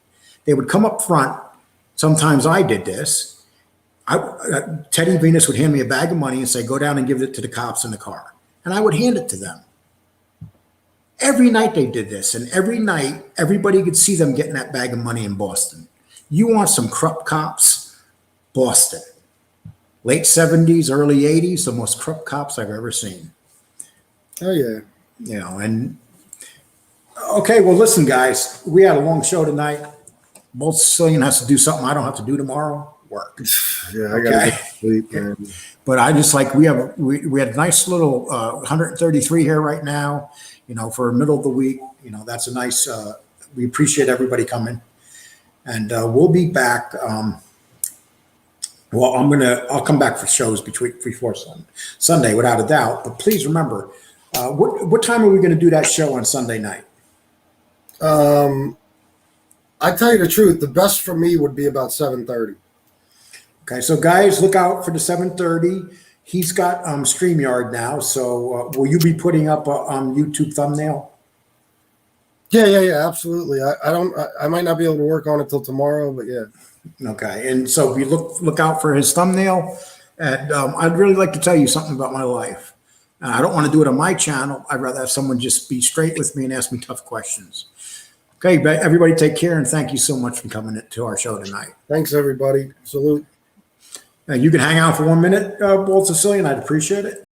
They would come up front, Sometimes I did this. Teddy Venus would hand me a bag of money and say, go down and give it to the cops in the car. And I would hand it to them. Every night they did this. And every night, everybody could see them getting that bag of money in Boston. You want some corrupt cops? Boston. Late 70s, early 80s, the most corrupt cops I've ever seen. Oh, yeah. You know, and okay, well, listen, guys, we had a long show tonight. Bald Sicilian has to do something I don't have to do tomorrow. Work. Yeah, I gotta get to sleep, man. But I just like we had a nice little 133 here right now. You know, for middle of the week. You know, that's a nice. We appreciate everybody coming, and we'll be back. Well, I'll come back for shows before Sunday, without a doubt. But please remember, what time are we going to do that show on Sunday night? I tell you the truth, the best for me would be about 7:30. Okay, so guys, look out for the 7:30. He's got StreamYard now, so will you be putting up a YouTube thumbnail? Yeah, absolutely. I might not be able to work on it till tomorrow, but yeah. Okay, and so we look out for his thumbnail. And I'd really like to tell you something about my life. I don't want to do it on my channel. I'd rather have someone just be straight with me and ask me tough questions. Okay, everybody take care, and thank you so much for coming to our show tonight. Thanks, everybody. Salute. You can hang out for 1 minute, Bald Sicilian. I'd appreciate it.